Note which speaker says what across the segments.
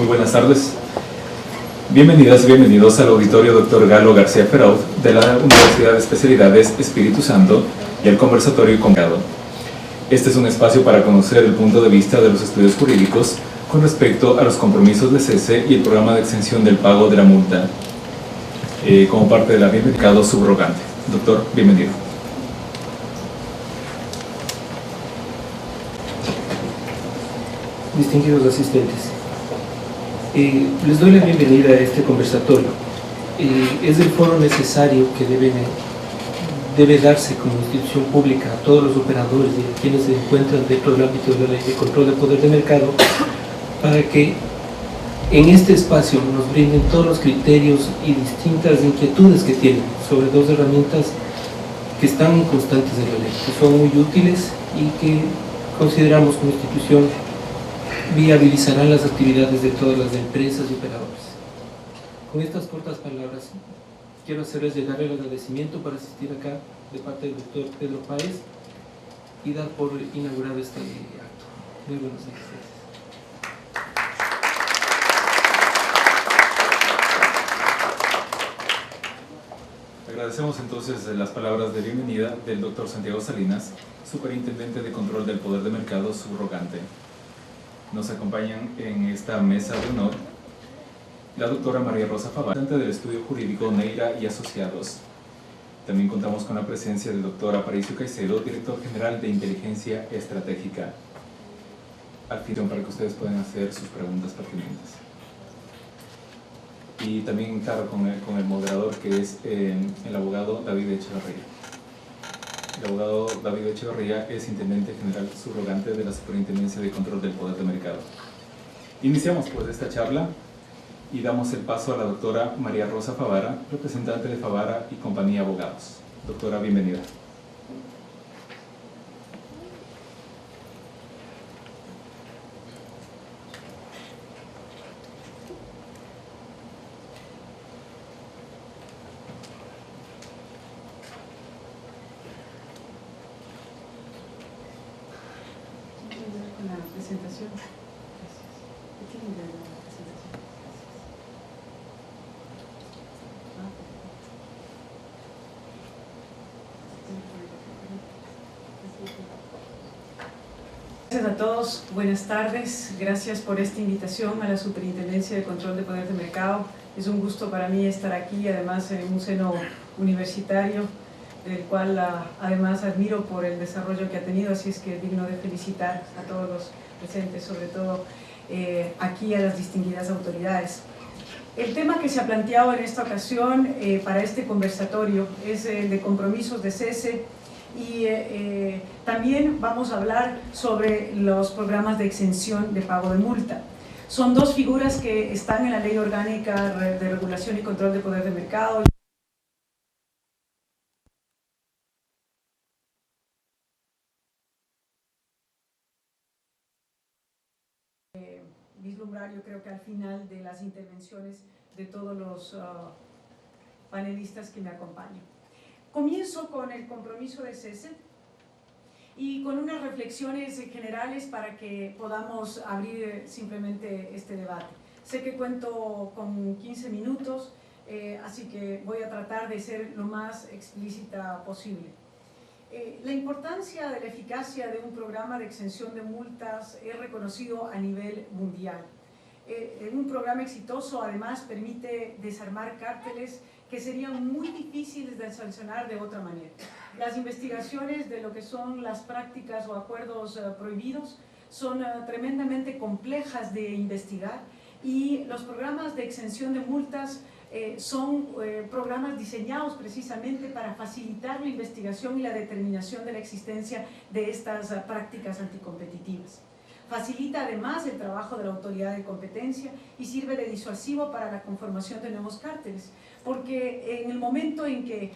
Speaker 1: Muy buenas tardes. Bienvenidas y bienvenidos al auditorio Dr. Galo García Feraud de la Universidad de Especialidades Espíritu Santo y el conversatorio Congado. Este es un espacio para conocer el punto de vista de los estudios jurídicos con respecto a los compromisos de cese y el programa de exención del pago de la multa como parte de la mercado subrogante. Doctor, bienvenido.
Speaker 2: Distinguidos asistentes, les doy la bienvenida a este conversatorio. Es el foro necesario que debe darse como institución pública a todos los operadores y a quienes se encuentran dentro del ámbito de la ley de control del poder de mercado, para que en este espacio nos brinden todos los criterios y distintas inquietudes que tienen sobre dos herramientas que están constantes en la ley, que son muy útiles y que consideramos como institución viabilizarán las actividades de todas las empresas y operadores. Con estas cortas palabras, quiero hacerles llegar el agradecimiento por asistir acá de parte del doctor Pedro Páez y dar por inaugurado este acto. Muy buenos días.
Speaker 1: Agradecemos entonces las palabras de bienvenida del doctor Santiago Salinas, Superintendente de Control del Poder de Mercado subrogante. Nos acompañan en esta mesa de honor la doctora María Rosa Favara, del estudio jurídico Neira y Asociados. También contamos con la presencia del doctor Aparicio Caicedo, director general de Inteligencia Estratégica. Anfitrión para que ustedes puedan hacer sus preguntas pertinentes. Y también, claro, con el moderador, que es el abogado David Echeverría. El abogado David Echeverría es Intendente General Subrogante de la Superintendencia de Control del Poder de Mercado. Iniciamos pues esta charla y damos el paso a la doctora María Rosa Favara, representante de Favara y Compañía Abogados. Doctora, bienvenida.
Speaker 3: Presentación. Gracias. ¿Qué tiene la presentación? Gracias. Gracias a todos, buenas tardes. Gracias por esta invitación a la Superintendencia de Control de Poder de Mercado. Es un gusto para mí estar aquí, además en un seno universitario, del cual además admiro por el desarrollo que ha tenido, así es que es digno de felicitar a todos los presentes, sobre todo aquí a las distinguidas autoridades. El tema que se ha planteado en esta ocasión para este conversatorio es el de compromisos de cese y también vamos a hablar sobre los programas de exención de pago de multa. Son dos figuras que están en la Ley Orgánica de Regulación y Control de Poder de Mercado. Vislumbrar, yo creo que al final de las intervenciones de todos los panelistas que me acompañan. Comienzo con el compromiso de cese y con unas reflexiones generales para que podamos abrir simplemente este debate. Sé que cuento con 15 minutos, así que voy a tratar de ser lo más explícita posible. La importancia de la eficacia de un programa de exención de multas es reconocido a nivel mundial. Un programa exitoso además permite desarmar cárteles que serían muy difíciles de sancionar de otra manera. Las investigaciones de lo que son las prácticas o acuerdos prohibidos son tremendamente complejas de investigar y los programas de exención de multas son programas diseñados precisamente para facilitar la investigación y la determinación de la existencia de estas prácticas anticompetitivas. Facilita además el trabajo de la autoridad de competencia y sirve de disuasivo para la conformación de nuevos cárteles, porque en el momento en que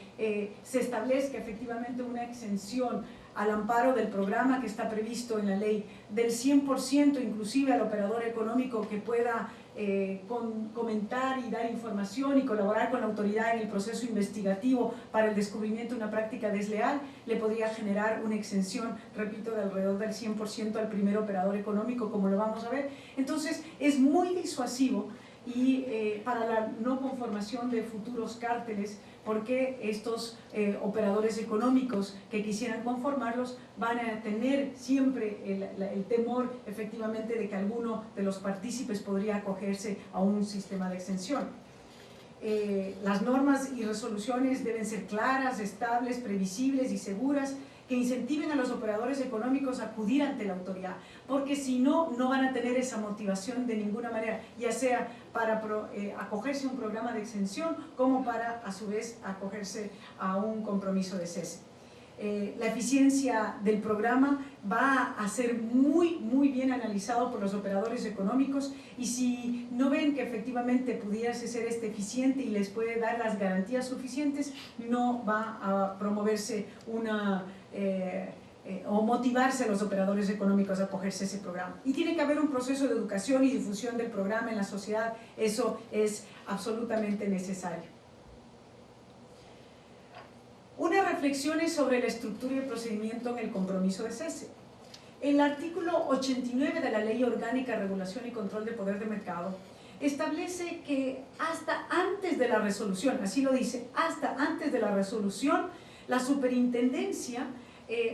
Speaker 3: se establezca efectivamente una exención al amparo del programa que está previsto en la ley, del 100% inclusive al operador económico que pueda comentar y dar información y colaborar con la autoridad en el proceso investigativo para el descubrimiento de una práctica desleal, le podría generar una exención, repito, de alrededor del 100% al primer operador económico, como lo vamos a ver. Entonces es muy disuasivo y para la no conformación de futuros cárteles, porque estos operadores económicos que quisieran conformarlos van a tener siempre el temor efectivamente de que alguno de los partícipes podría acogerse a un sistema de exención. Las normas y resoluciones deben ser claras, estables, previsibles y seguras, que incentiven a los operadores económicos a acudir ante la autoridad, porque si no, no van a tener esa motivación de ninguna manera, ya sea para acogerse a un programa de exención, como para, a su vez, acogerse a un compromiso de cese. La eficiencia del programa va a ser muy bien analizado por los operadores económicos, y si no ven que efectivamente pudiese ser eficiente y les puede dar las garantías suficientes, no va a promoverse o motivarse a los operadores económicos a acogerse a ese programa. Y tiene que haber un proceso de educación y difusión del programa en la sociedad, eso es absolutamente necesario. Unas reflexiones sobre la estructura y el procedimiento en el compromiso de cese. El artículo 89 de la Ley Orgánica de Regulación y Control del Poder de Mercado establece que hasta antes de la resolución, así lo dice, hasta antes de la resolución, la superintendencia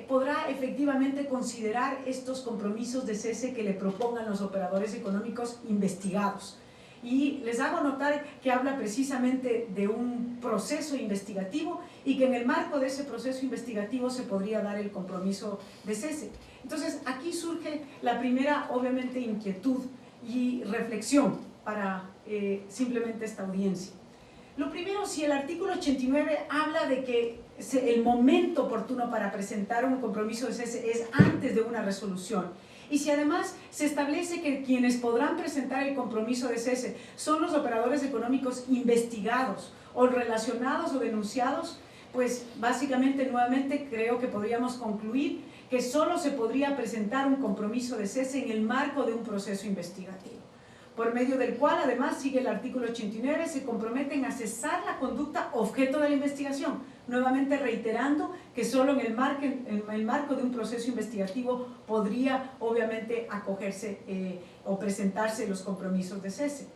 Speaker 3: podrá efectivamente considerar estos compromisos de cese que le propongan los operadores económicos investigados. Y les hago notar que habla precisamente de un proceso investigativo y que en el marco de ese proceso investigativo se podría dar el compromiso de cese. Entonces aquí surge la primera, obviamente, inquietud y reflexión para simplemente esta audiencia. Lo primero, si el artículo 89 habla de que el momento oportuno para presentar un compromiso de cese es antes de una resolución, y si además se establece que quienes podrán presentar el compromiso de cese son los operadores económicos investigados o relacionados o denunciados, pues básicamente nuevamente creo que podríamos concluir que solo se podría presentar un compromiso de cese en el marco de un proceso investigativo, por medio del cual, además, sigue el artículo 89, se comprometen a cesar la conducta objeto de la investigación, nuevamente reiterando que solo en el marco de un proceso investigativo podría, obviamente, acogerse o presentarse los compromisos de cese.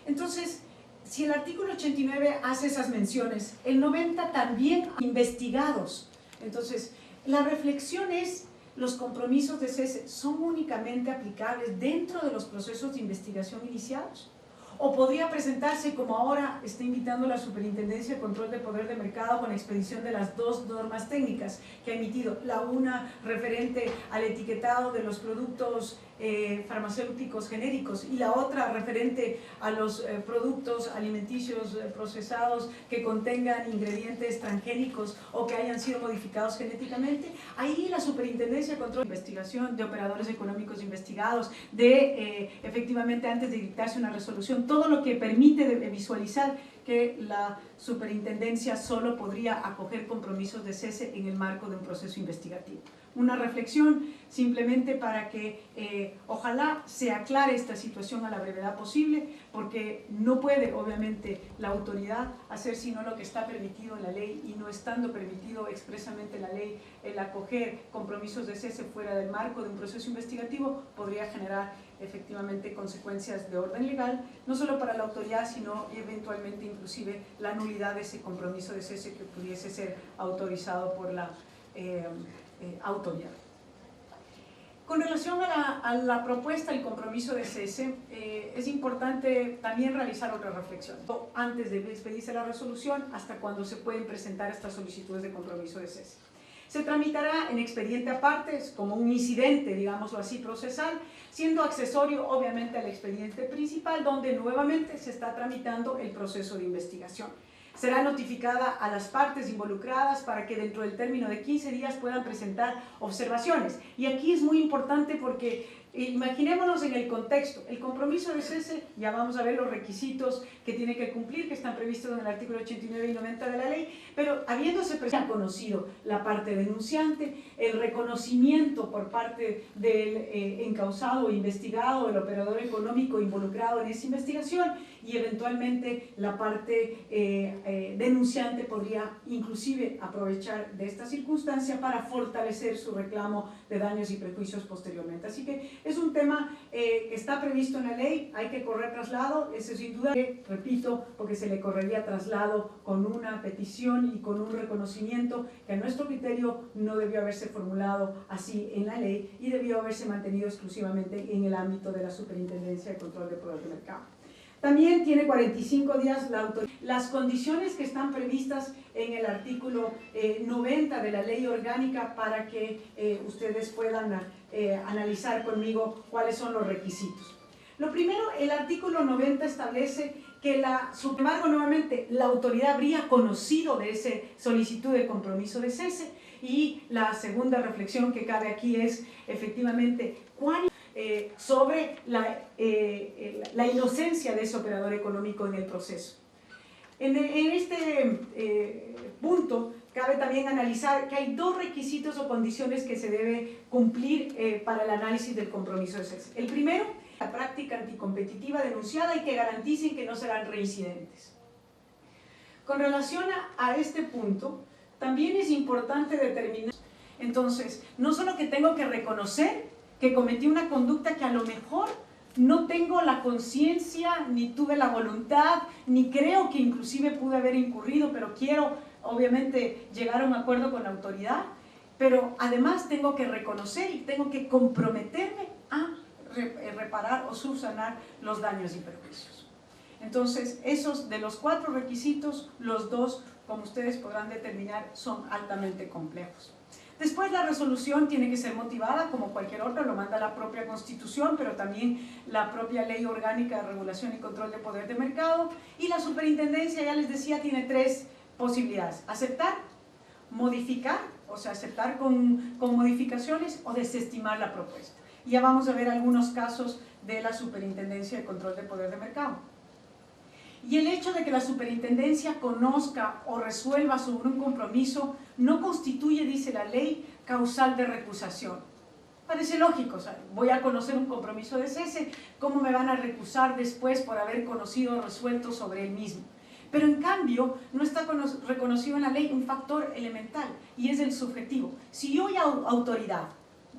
Speaker 3: Entonces, si el artículo 89 hace esas menciones, el 90 también investigados. Entonces, la reflexión es: ¿los compromisos de cese son únicamente aplicables dentro de los procesos de investigación iniciados? ¿O podría presentarse, como ahora está invitando la Superintendencia de Control del Poder de Mercado, con expedición de las dos normas técnicas que ha emitido? La una referente al etiquetado de los productos farmacéuticos genéricos, y la otra referente a los productos alimenticios procesados que contengan ingredientes transgénicos o que hayan sido modificados genéticamente. Ahí la Superintendencia de Control de Investigación de operadores económicos investigados, efectivamente antes de dictarse una resolución, todo lo que permite visualizar que la superintendencia solo podría acoger compromisos de cese en el marco de un proceso investigativo. Una reflexión simplemente para que ojalá se aclare esta situación a la brevedad posible, porque no puede obviamente la autoridad hacer sino lo que está permitido en la ley, y no estando permitido expresamente en la ley el acoger compromisos de cese fuera del marco de un proceso investigativo, podría generar efectivamente consecuencias de orden legal, no solo para la autoridad, sino eventualmente inclusive la nulidad de ese compromiso de cese que pudiese ser autorizado por la autoridad. Con relación a la propuesta del compromiso de cese, es importante también realizar otra reflexión. Antes de expedirse la resolución, hasta cuándo se pueden presentar estas solicitudes de compromiso de cese. Se tramitará en expediente aparte, como un incidente, digámoslo así, procesal, siendo accesorio obviamente al expediente principal, donde nuevamente se está tramitando el proceso de investigación. Será notificada a las partes involucradas para que dentro del término de 15 días puedan presentar observaciones. Y aquí es muy importante porque imaginémonos en el contexto. El compromiso de cese, ya vamos a ver los requisitos que tiene que cumplir, que están previstos en el artículo 89 y 90 de la ley, pero habiéndose conocido la parte denunciante, el reconocimiento por parte del encausado o investigado, el operador económico involucrado en esa investigación, y eventualmente la parte denunciante podría inclusive aprovechar de esta circunstancia para fortalecer su reclamo de daños y perjuicios posteriormente. Así que es un tema que está previsto en la ley, hay que correr traslado, eso sin duda, repito, porque se le correría traslado con una petición y con un reconocimiento que a nuestro criterio no debió haberse formulado así en la ley y debió haberse mantenido exclusivamente en el ámbito de la Superintendencia de Control de Poder de Mercado. También tiene 45 días la autoridad. Las condiciones que están previstas en el artículo 90 de la ley orgánica para que ustedes puedan analizar conmigo cuáles son los requisitos. Lo primero, el artículo 90 establece que sin embargo, nuevamente, la autoridad habría conocido de esa solicitud de compromiso de cese, y la segunda reflexión que cabe aquí es efectivamente cuál sobre la inocencia de ese operador económico en el proceso. En este punto cabe también analizar que hay dos requisitos o condiciones que se debe cumplir para el análisis del compromiso de cese. El primero, la práctica anticompetitiva denunciada y que garanticen que no serán reincidentes. Con relación a este punto, también es importante determinar, entonces, no solo que tengo que reconocer que cometí una conducta que a lo mejor no tengo la conciencia, ni tuve la voluntad, ni creo que inclusive pude haber incurrido, pero quiero obviamente llegar a un acuerdo con la autoridad, pero además tengo que reconocer y tengo que comprometerme a reparar o subsanar los daños y perjuicios. Entonces, esos de los 4 requisitos, los 2, como ustedes podrán determinar, son altamente complejos. Después, la resolución tiene que ser motivada, como cualquier otra, lo manda la propia Constitución, pero también la propia Ley Orgánica de Regulación y Control de Poder de Mercado, y la Superintendencia, ya les decía, tiene 3 posibilidades: aceptar, modificar, o sea, aceptar con modificaciones, o desestimar la propuesta. Y ya vamos a ver algunos casos de la Superintendencia de Control de Poder de Mercado. Y el hecho de que la superintendencia conozca o resuelva sobre un compromiso no constituye, dice la ley, causal de recusación. Parece lógico, o sea, voy a conocer un compromiso de cese, ¿cómo me van a recusar después por haber conocido o resuelto sobre el mismo? Pero en cambio, no está reconocido en la ley un factor elemental, y es el subjetivo. Si yo, autoridad,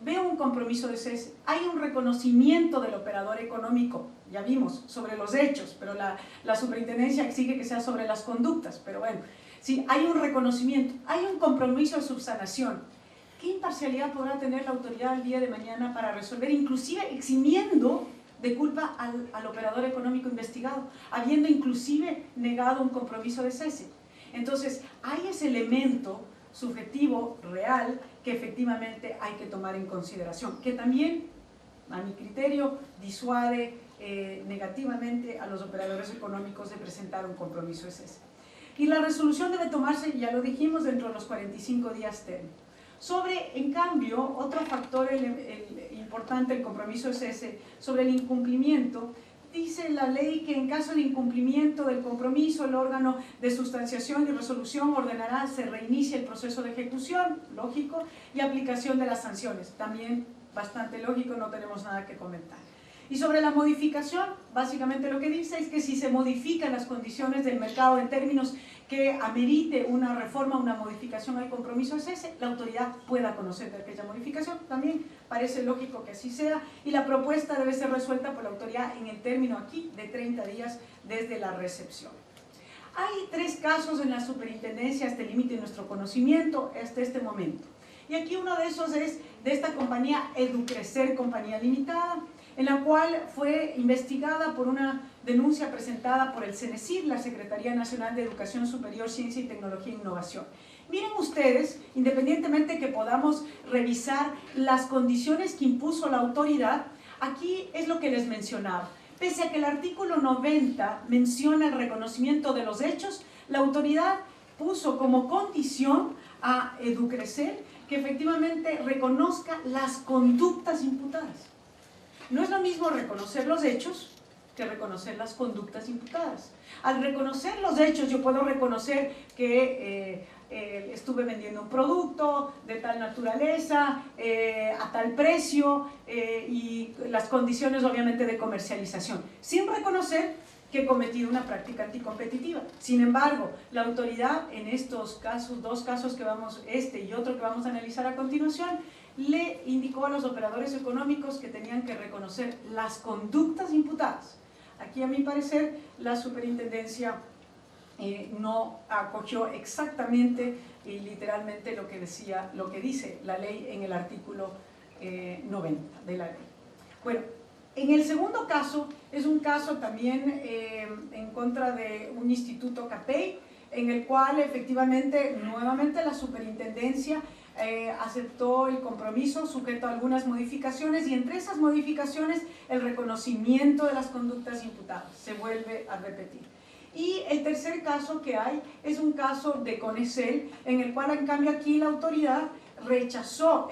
Speaker 3: veo un compromiso de cese, hay un reconocimiento del operador económico, ya vimos, sobre los hechos, pero la superintendencia exige que sea sobre las conductas, pero bueno, si hay un reconocimiento, hay un compromiso de subsanación, ¿qué imparcialidad podrá tener la autoridad el día de mañana para resolver, inclusive eximiendo de culpa al operador económico investigado, habiendo inclusive negado un compromiso de cese? Entonces, hay ese elemento subjetivo, real, que efectivamente hay que tomar en consideración, que también, a mi criterio, disuade negativamente a los operadores económicos de presentar un compromiso de cese. Y la resolución debe tomarse, ya lo dijimos, dentro de los 45 días término. Sobre, en cambio, otro factor importante, el compromiso de cese, sobre el incumplimiento, dice la ley que en caso de incumplimiento del compromiso, el órgano de sustanciación y resolución ordenará se reinicie el proceso de ejecución, lógico, y aplicación de las sanciones, también bastante lógico, no tenemos nada que comentar. Y sobre la modificación, básicamente lo que dice es que si se modifican las condiciones del mercado en términos que amerite una reforma, una modificación al compromiso de cese, la autoridad pueda conocer de aquella modificación. También parece lógico que así sea, y la propuesta debe ser resuelta por la autoridad en el término aquí de 30 días desde la recepción. Hay 3 casos en la superintendencia, este límite en nuestro conocimiento hasta este momento. Y aquí uno de esos es de esta compañía Educrecer Compañía Limitada, en la cual fue investigada por una denuncia presentada por el CENESID, la Secretaría Nacional de Educación Superior, Ciencia y Tecnología e Innovación. Miren ustedes, independientemente que podamos revisar las condiciones que impuso la autoridad, aquí es lo que les mencionaba. Pese a que el artículo 90 menciona el reconocimiento de los hechos, la autoridad puso como condición a Educrecer que efectivamente reconozca las conductas imputadas. No es lo mismo reconocer los hechos que reconocer las conductas imputadas. Al reconocer los hechos, yo puedo reconocer que estuve vendiendo un producto de tal naturaleza, a tal precio, y las condiciones obviamente de comercialización, sin reconocer que he cometido una práctica anticompetitiva. Sin embargo, la autoridad en estos casos, dos casos que vamos, este y otro que vamos a analizar a continuación, le indicó a los operadores económicos que tenían que reconocer las conductas imputadas. Aquí, a mi parecer, la superintendencia no acogió exactamente y literalmente lo que decía, lo que dice la ley en el artículo 90 de la ley. Bueno, en el segundo caso, es un caso también en contra de un instituto CAPEI, en el cual efectivamente, nuevamente la superintendencia aceptó el compromiso sujeto a algunas modificaciones, y entre esas modificaciones el reconocimiento de las conductas imputadas se vuelve a repetir. Y el tercer caso que hay es un caso de Conecel, en el cual en cambio aquí la autoridad rechazó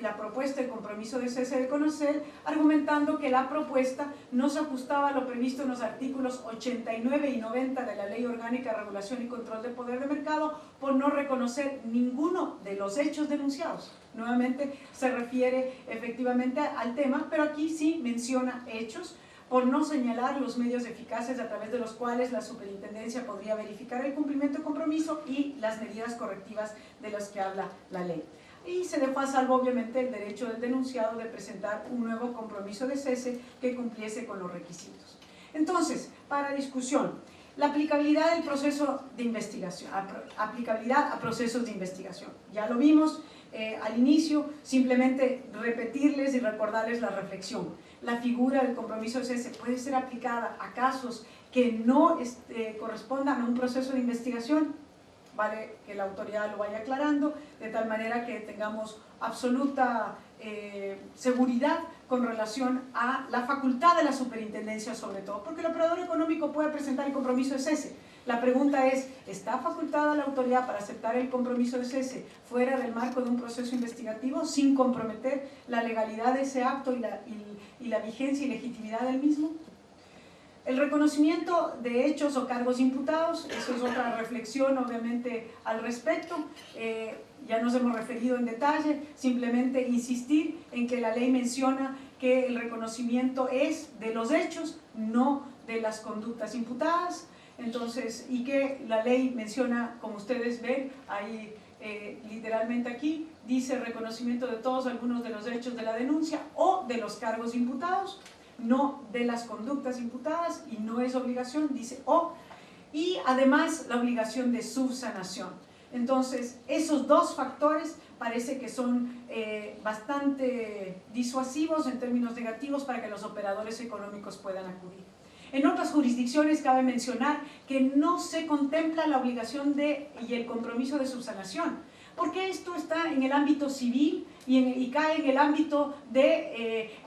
Speaker 3: la propuesta de compromiso de cese de Conecel, argumentando que la propuesta no se ajustaba a lo previsto en los artículos 89 y 90 de la Ley Orgánica de Regulación y Control del Poder de Mercado, por no reconocer ninguno de los hechos denunciados. Nuevamente se refiere efectivamente al tema, pero aquí sí menciona hechos, por no señalar los medios eficaces a través de los cuales la superintendencia podría verificar el cumplimiento de compromiso y las medidas correctivas de las que habla la ley. Y se dejó a salvo obviamente el derecho del denunciado de presentar un nuevo compromiso de cese que cumpliese con los requisitos. Entonces, para discusión, la aplicabilidad del proceso de investigación, aplicabilidad a procesos de investigación. Ya lo vimos al inicio, simplemente repetirles y recordarles la reflexión. La figura del compromiso de cese puede ser aplicada a casos que no correspondan a un proceso de investigación. Vale que la autoridad lo vaya aclarando, de tal manera que tengamos absoluta seguridad con relación a la facultad de la superintendencia, sobre todo, porque el operador económico puede presentar el compromiso de cese. La pregunta es, ¿está facultada la autoridad para aceptar el compromiso de cese fuera del marco de un proceso investigativo, sin comprometer la legalidad de ese acto y la vigencia y legitimidad del mismo? El reconocimiento de hechos o cargos imputados, eso es otra reflexión obviamente al respecto. Ya nos hemos referido en detalle, simplemente insistir en que la ley menciona que el reconocimiento es de los hechos, no de las conductas imputadas. Entonces, y que la ley menciona, como ustedes ven, ahí literalmente aquí, dice reconocimiento de todos algunos de los hechos de la denuncia o de los cargos imputados, no de las conductas imputadas, y no es obligación, dice o, y además la obligación de subsanación. Entonces, esos dos factores parece que son bastante disuasivos en términos negativos para que los operadores económicos puedan acudir. En otras jurisdicciones cabe mencionar que no se contempla la obligación y el compromiso de subsanación, porque esto está en el ámbito civil y cae en el ámbito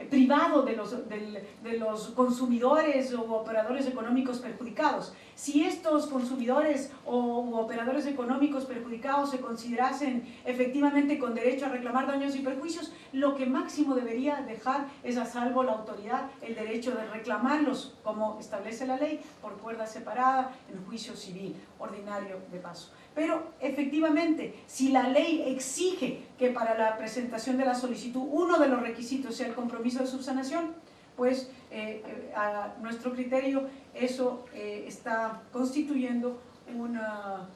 Speaker 3: privado de los consumidores o operadores económicos perjudicados. Si estos consumidores o operadores económicos perjudicados se considerasen efectivamente con derecho a reclamar daños y perjuicios, lo que máximo debería dejar es a salvo la autoridad el derecho de reclamarlos, como establece la ley, por cuerda separada en juicio civil ordinario de paso. Pero efectivamente, si la ley exige que para la presentación de la solicitud uno de los requisitos sea el compromiso de subsanación, pues a nuestro criterio eso está constituyendo una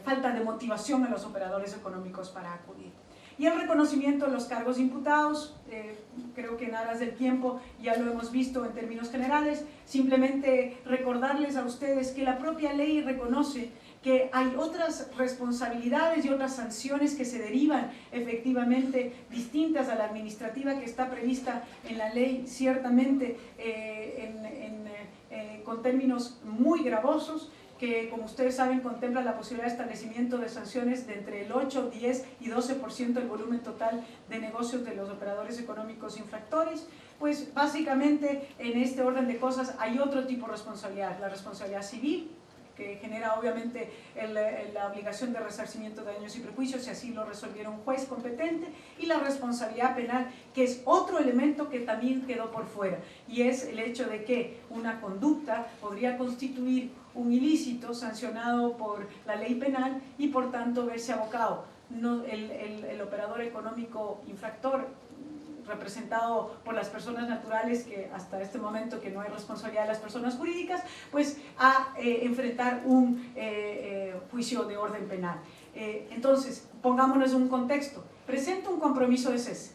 Speaker 3: falta de motivación a los operadores económicos para acudir. Y el reconocimiento de los cargos imputados, creo que en aras del tiempo ya lo hemos visto en términos generales, simplemente recordarles a ustedes que la propia ley reconoce que hay otras responsabilidades y otras sanciones que se derivan efectivamente distintas a la administrativa que está prevista en la ley, ciertamente con términos muy gravosos, que como ustedes saben contempla la posibilidad de establecimiento de sanciones de entre el 8, 10 y 12% del volumen total de negocios de los operadores económicos infractores. Pues básicamente en este orden de cosas hay otro tipo de responsabilidad, la responsabilidad civil, que genera obviamente la obligación de resarcimiento de daños y perjuicios, si así lo resolviera un juez competente, y la responsabilidad penal, que es otro elemento que también quedó por fuera, y es el hecho de que una conducta podría constituir un ilícito sancionado por la ley penal y por tanto verse abocado. No, el operador económico infractor, representado por las personas naturales, que hasta este momento que no hay responsabilidad de las personas jurídicas, pues a enfrentar un juicio de orden penal. Entonces, pongámonos en un contexto. Presento un compromiso de cese.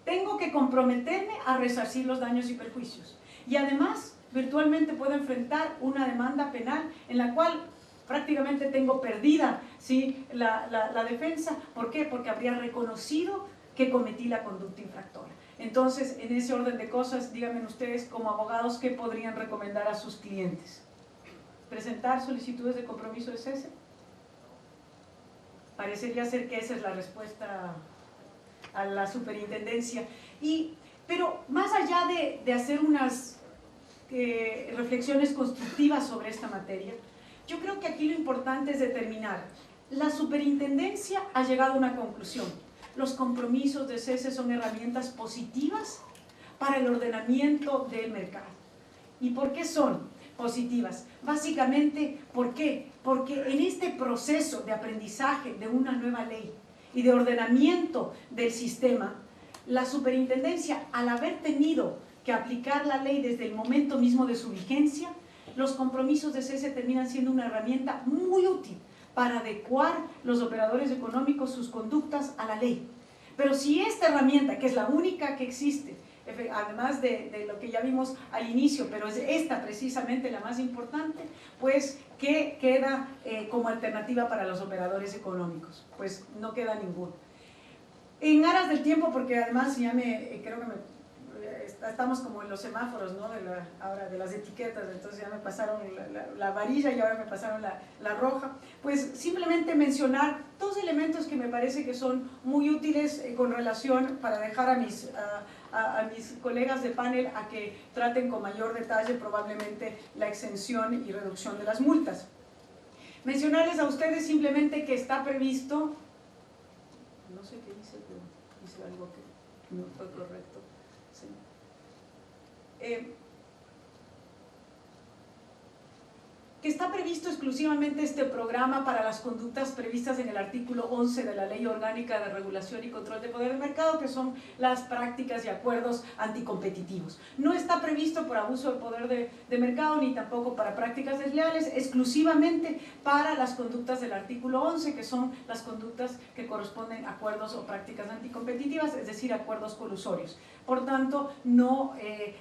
Speaker 3: Tengo que comprometerme a resarcir los daños y perjuicios. Y además, virtualmente puedo enfrentar una demanda penal en la cual prácticamente tengo perdida, ¿sí?, la defensa. ¿Por qué? Porque habría reconocido que cometí la conducta infractora. Entonces, en ese orden de cosas, díganme ustedes como abogados, ¿qué podrían recomendar a sus clientes? ¿Presentar solicitudes de compromiso de cese? Parecería ser que esa es la respuesta a la superintendencia. Pero más allá de hacer unas reflexiones constructivas sobre esta materia, yo creo que aquí lo importante es determinar, la superintendencia ha llegado a una conclusión: los compromisos de cese son herramientas positivas para el ordenamiento del mercado. ¿Y por qué son positivas? Básicamente, ¿por qué? Porque en este proceso de aprendizaje de una nueva ley y de ordenamiento del sistema, la superintendencia, al haber tenido que aplicar la ley desde el momento mismo de su vigencia, los compromisos de cese terminan siendo una herramienta muy útil para adecuar los operadores económicos sus conductas a la ley. Pero si esta herramienta, que es la única que existe, además de lo que ya vimos al inicio, pero es esta precisamente la más importante, pues ¿qué queda como alternativa para los operadores económicos? Pues no queda ninguno. En aras del tiempo, porque además ya creo que estamos como en los semáforos, ¿no?, ahora de las etiquetas, entonces ya me pasaron la varilla y ahora me pasaron la roja, pues simplemente mencionar dos elementos que me parece que son muy útiles con relación, para dejar a mis colegas de panel a que traten con mayor detalle probablemente la exención y reducción de las multas. Mencionarles a ustedes simplemente que está previsto, no sé qué dice, pero dice algo que no fue correcto. Sí. Que está previsto exclusivamente este programa para las conductas previstas en el artículo 11 de la Ley Orgánica de Regulación y Control de Poder del Mercado, que son las prácticas y acuerdos anticompetitivos. No está previsto por abuso de poder de mercado, ni tampoco para prácticas desleales, exclusivamente para las conductas del artículo 11, que son las conductas que corresponden a acuerdos o prácticas anticompetitivas, es decir, acuerdos colusorios. Por tanto, no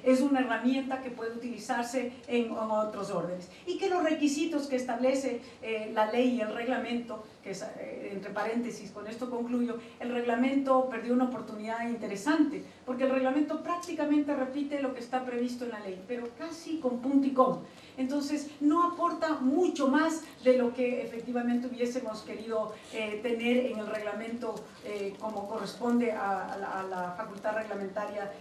Speaker 3: es una herramienta que puede utilizarse en otros órdenes. Y que los requisitos que establece la ley y el reglamento, que es, entre paréntesis, con esto concluyo, el reglamento perdió una oportunidad interesante, porque el reglamento prácticamente repite lo que está previsto en la ley, pero casi con punto y coma. Entonces, no aporta mucho más de lo que efectivamente hubiésemos querido tener en el reglamento como corresponde a la facultad reglamentaria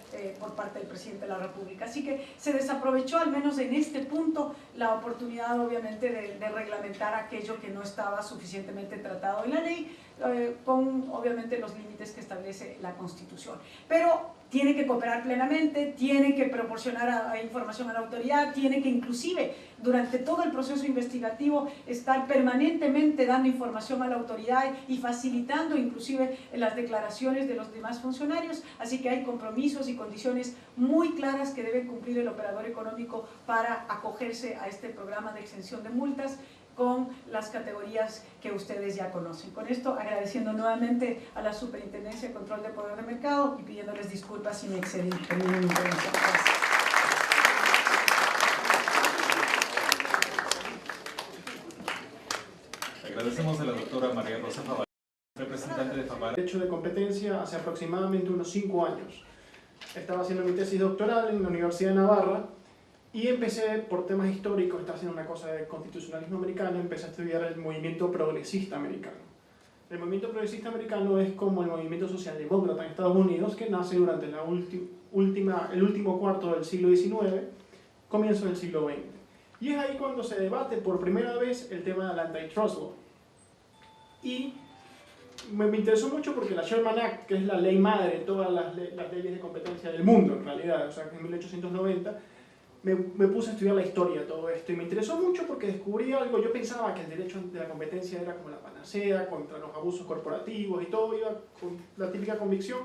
Speaker 3: por parte del presidente de la República. Así que se desaprovechó, al menos en este punto, la oportunidad obviamente de reglamentar aquello que no estaba suficientemente tratado en la ley, con obviamente los límites que establece la Constitución. Pero tiene que cooperar plenamente, tiene que proporcionar información a la autoridad, tiene que inclusive durante todo el proceso investigativo estar permanentemente dando información a la autoridad y facilitando inclusive las declaraciones de los demás funcionarios. Así que hay compromisos y condiciones muy claras que debe cumplir el operador económico para acogerse a este programa de exención de multas, con las categorías que ustedes ya conocen. Con esto, agradeciendo nuevamente a la Superintendencia de Control de Poder de Mercado y pidiéndoles disculpas si me excedí. Termino mi intervención. Gracias.
Speaker 1: Agradecemos a la doctora María Rosa Favara, representante de Favara.
Speaker 4: Derecho de competencia hace aproximadamente unos 5 años. Estaba haciendo mi tesis doctoral en la Universidad de Navarra y empecé, por temas históricos, estaba haciendo una cosa de constitucionalismo americano, empecé a estudiar el movimiento progresista americano. El movimiento progresista americano es como el movimiento socialdemócrata en Estados Unidos, que nace durante el último cuarto del siglo XIX, comienzo del siglo XX. Y es ahí cuando se debate por primera vez el tema del antitrust law. Y me interesó mucho porque la Sherman Act, que es la ley madre de todas las leyes de competencia del mundo, en realidad, o sea, que en 1890, me puse a estudiar la historia de todo esto y me interesó mucho porque descubrí algo. Yo pensaba que el derecho de la competencia era como la panacea contra los abusos corporativos y todo, iba con la típica convicción.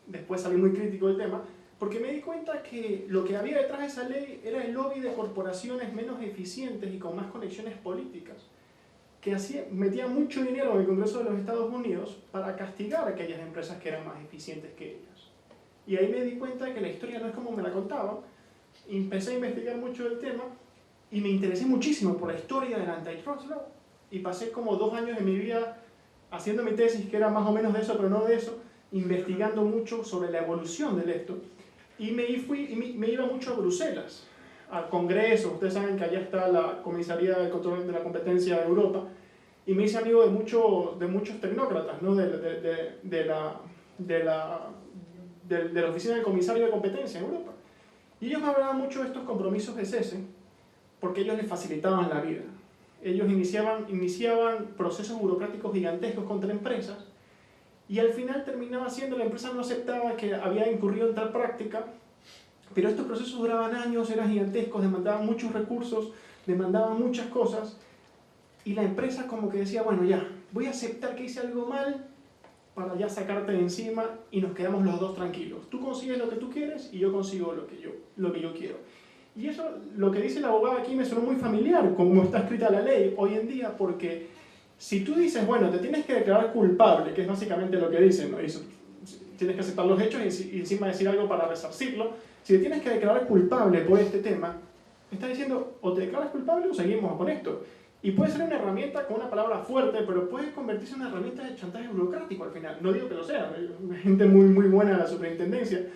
Speaker 4: Después salí muy crítico del tema, porque me di cuenta que lo que había detrás de esa ley era el lobby de corporaciones menos eficientes y con más conexiones políticas, que metían mucho dinero en el Congreso de los Estados Unidos para castigar a aquellas empresas que eran más eficientes que ellas. Y ahí me di cuenta de que la historia no es como me la contaban. Empecé a investigar mucho del tema y me interesé muchísimo por la historia del antitrust law. Y pasé como 2 años de mi vida haciendo mi tesis, que era más o menos de eso, pero no de eso, investigando mucho sobre la evolución de esto. Y me iba mucho a Bruselas, al Congreso. Ustedes saben que allá está la Comisaría de Control de la Competencia de Europa, y me hice amigo de muchos tecnócratas, ¿no? de la Oficina del Comisario de Competencia en Europa. Y ellos me hablaban mucho de estos compromisos de cese, porque ellos les facilitaban la vida. Ellos iniciaban procesos burocráticos gigantescos contra empresas, y al final terminaba siendo, la empresa no aceptaba que había incurrido en tal práctica, pero estos procesos duraban años, eran gigantescos, demandaban muchos recursos, demandaban muchas cosas, y la empresa como que decía, bueno, ya, voy a aceptar que hice algo mal para ya sacarte de encima y nos quedamos los dos tranquilos. Tú consigues lo que tú quieres y yo consigo lo que yo quiero. Y eso, lo que dice el abogado aquí me sonó muy familiar, como está escrita la ley hoy en día, porque si tú dices, bueno, te tienes que declarar culpable, que es básicamente lo que dicen, ¿no? Tienes que aceptar los hechos y encima decir algo para resarcirlo. Si te tienes que declarar culpable por este tema, está diciendo, o te declaras culpable o seguimos con esto. Y puede ser una herramienta con una palabra fuerte, pero puede convertirse en una herramienta de chantaje burocrático al final. No digo que lo sea, hay gente muy, muy buena en la superintendencia,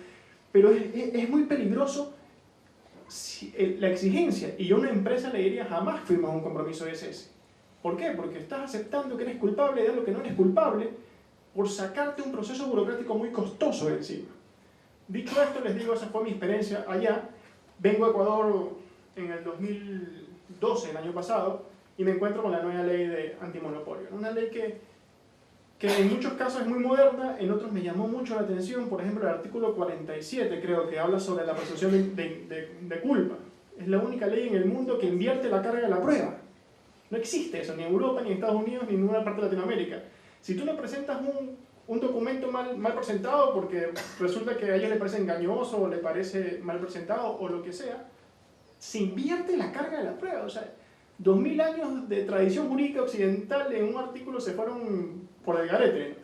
Speaker 4: pero es muy peligroso la exigencia. Y yo a una empresa le diría, jamás firmas un compromiso de cese. ¿Por qué? Porque estás aceptando que eres culpable de algo que no eres culpable por sacarte un proceso burocrático muy costoso de encima. Dicho esto, les digo, esa fue mi experiencia allá. Vengo a Ecuador en el 2012, el año pasado, y me encuentro con la nueva ley de antimonopolio. Una ley que en muchos casos es muy moderna, en otros me llamó mucho la atención. Por ejemplo, el artículo 47, creo que habla sobre la presunción de culpa. Es la única ley en el mundo que invierte la carga de la prueba. No existe eso, ni en Europa, ni en Estados Unidos, ni en ninguna parte de Latinoamérica. Si tú no presentas un documento mal presentado, porque resulta que a ellos les parece engañoso, o les parece mal presentado, o lo que sea, se invierte la carga de la prueba. O sea, 2000 años de tradición jurídica occidental en un artículo se fueron por el garete.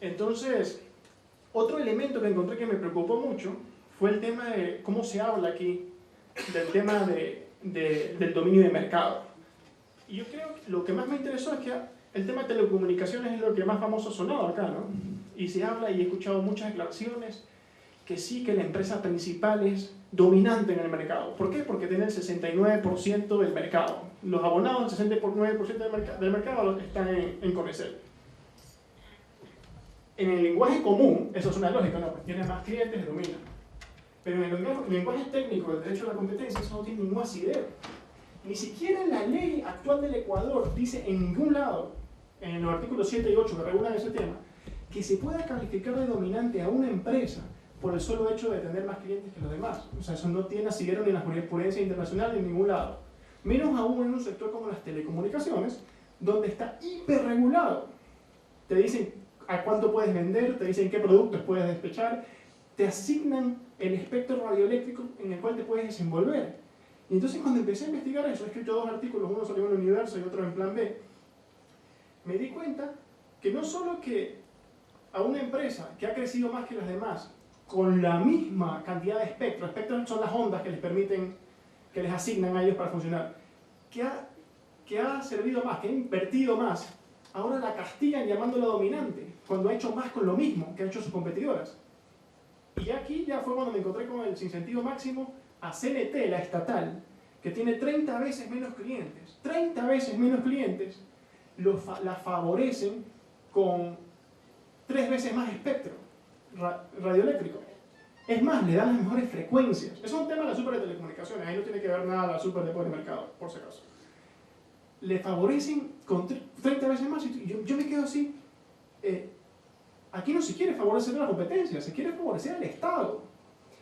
Speaker 4: Entonces, otro elemento que encontré que me preocupó mucho fue el tema de cómo se habla aquí del tema del dominio de mercado. Y yo creo que lo que más me interesó es que el tema de telecomunicaciones es lo que más famoso ha sonado acá, ¿no? Y se habla, y he escuchado muchas declaraciones, que sí, que la empresa principal es dominante en el mercado. ¿Por qué? Porque tiene el 69% del mercado. Los abonados, el 69% del mercado están en Conecel. En el lenguaje común, eso es una lógica, ¿no? Pues tiene más clientes, domina. Pero en el lenguaje técnico del derecho a la competencia, eso no tiene ningún asidero. Ni siquiera la ley actual del Ecuador dice en ningún lado, en los artículos 7 y 8 que regulan ese tema, que se pueda calificar de dominante a una empresa por el solo hecho de tener más clientes que los demás. O sea, eso no tiene asidero ni en la jurisprudencia internacional ni en ningún lado. Menos aún en un sector como las telecomunicaciones, donde está hiperregulado. Te dicen a cuánto puedes vender, te dicen qué productos puedes despechar, te asignan el espectro radioeléctrico en el cual te puedes desenvolver. Y entonces cuando empecé a investigar eso, he escrito 2 artículos, uno salió en el Universo y otro en Plan B, me di cuenta que no solo que a una empresa que ha crecido más que las demás, con la misma cantidad de espectro son las ondas que les permiten, que les asignan a ellos para funcionar, que ha servido más, que ha invertido más, ahora la castigan llamándola dominante, cuando ha hecho más con lo mismo que han hecho sus competidoras. Y aquí ya fue cuando me encontré con el sinsentido máximo a CNT, la estatal, que tiene 30 veces menos clientes. 30 veces menos clientes la favorecen con 3 veces más espectro radioeléctrico. Es más, le dan las mejores frecuencias. Eso es un tema de la super de telecomunicaciones, ahí no tiene que ver nada la super de poder de mercado, por si acaso. Le favorecen con 30 veces más. Y yo me quedo así. Aquí no se quiere favorecer la competencia, se quiere favorecer al Estado.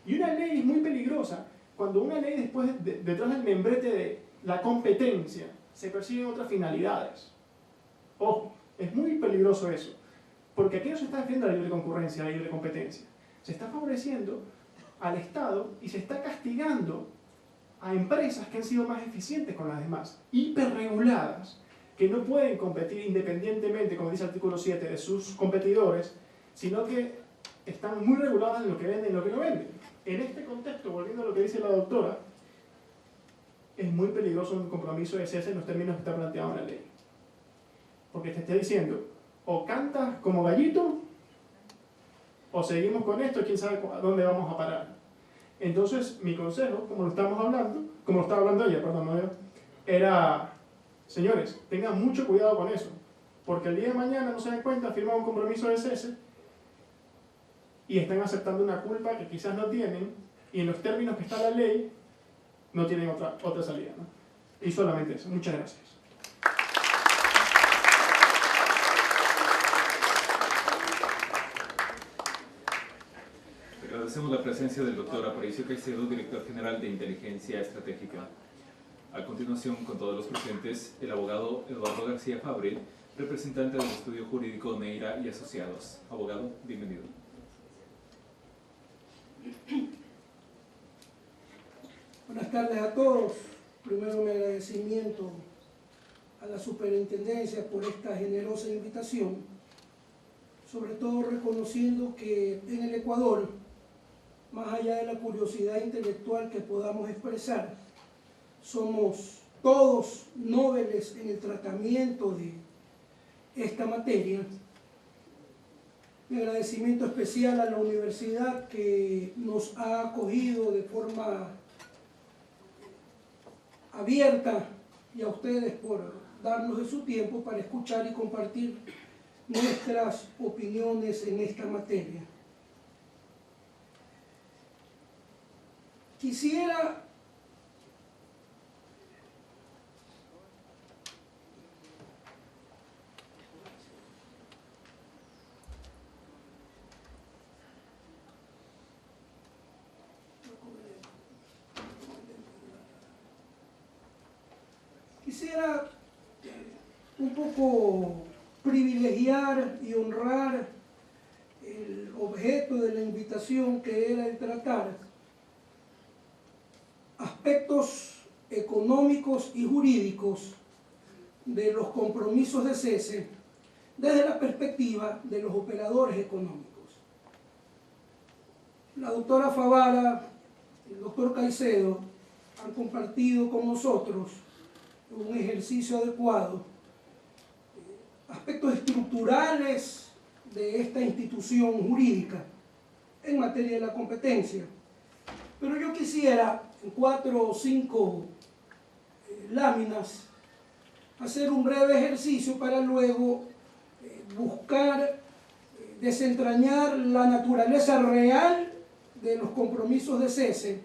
Speaker 4: Y una ley es muy peligrosa cuando una ley después, detrás del membrete de la competencia, se persiguen otras finalidades. Ojo, es muy peligroso eso. Porque aquí no se está defendiendo la libre concurrencia, la libre competencia. Se está favoreciendo al Estado y se está castigando a empresas que han sido más eficientes con las demás, hiperreguladas, que no pueden competir independientemente, como dice el artículo 7, de sus competidores, sino que están muy reguladas en lo que venden y lo que no venden. En este contexto, volviendo a lo que dice la doctora, es muy peligroso un compromiso de cese en los términos que está planteado en la ley. Porque te está diciendo, o cantas como gallito, o seguimos con esto, quién sabe a dónde vamos a parar. Entonces, mi consejo, como lo estaba hablando ella, perdón, no yo, era, señores, tengan mucho cuidado con eso, porque el día de mañana no se dan cuenta, firman un compromiso de cese y están aceptando una culpa que quizás no tienen, y en los términos que está la ley, no tienen otra salida, ¿no? Y solamente eso. Muchas gracias.
Speaker 1: Agradecemos la presencia del doctor Aparicio Caicedo, director general de Inteligencia Estratégica. A continuación, con todos los presentes, el abogado Eduardo García Fabre, representante del estudio jurídico Neira y Asociados. Abogado, bienvenido.
Speaker 5: Buenas tardes a todos. Primero mi agradecimiento a la superintendencia por esta generosa invitación, sobre todo reconociendo que en el Ecuador, más allá de la curiosidad intelectual que podamos expresar, somos todos nobles en el tratamiento de esta materia. Mi agradecimiento especial a la universidad que nos ha acogido de forma abierta y a ustedes por darnos de su tiempo para escuchar y compartir nuestras opiniones en esta materia. Quisiera un poco privilegiar y honrar el objeto de la invitación, que era el tratar aspectos económicos y jurídicos de los compromisos de cese desde la perspectiva de los operadores económicos. La doctora Favara, el doctor Caicedo han compartido con nosotros un ejercicio adecuado, aspectos estructurales de esta institución jurídica en materia de la competencia. Pero yo quisiera, en 4 o 5 láminas, hacer un breve ejercicio para luego buscar desentrañar la naturaleza real de los compromisos de cese,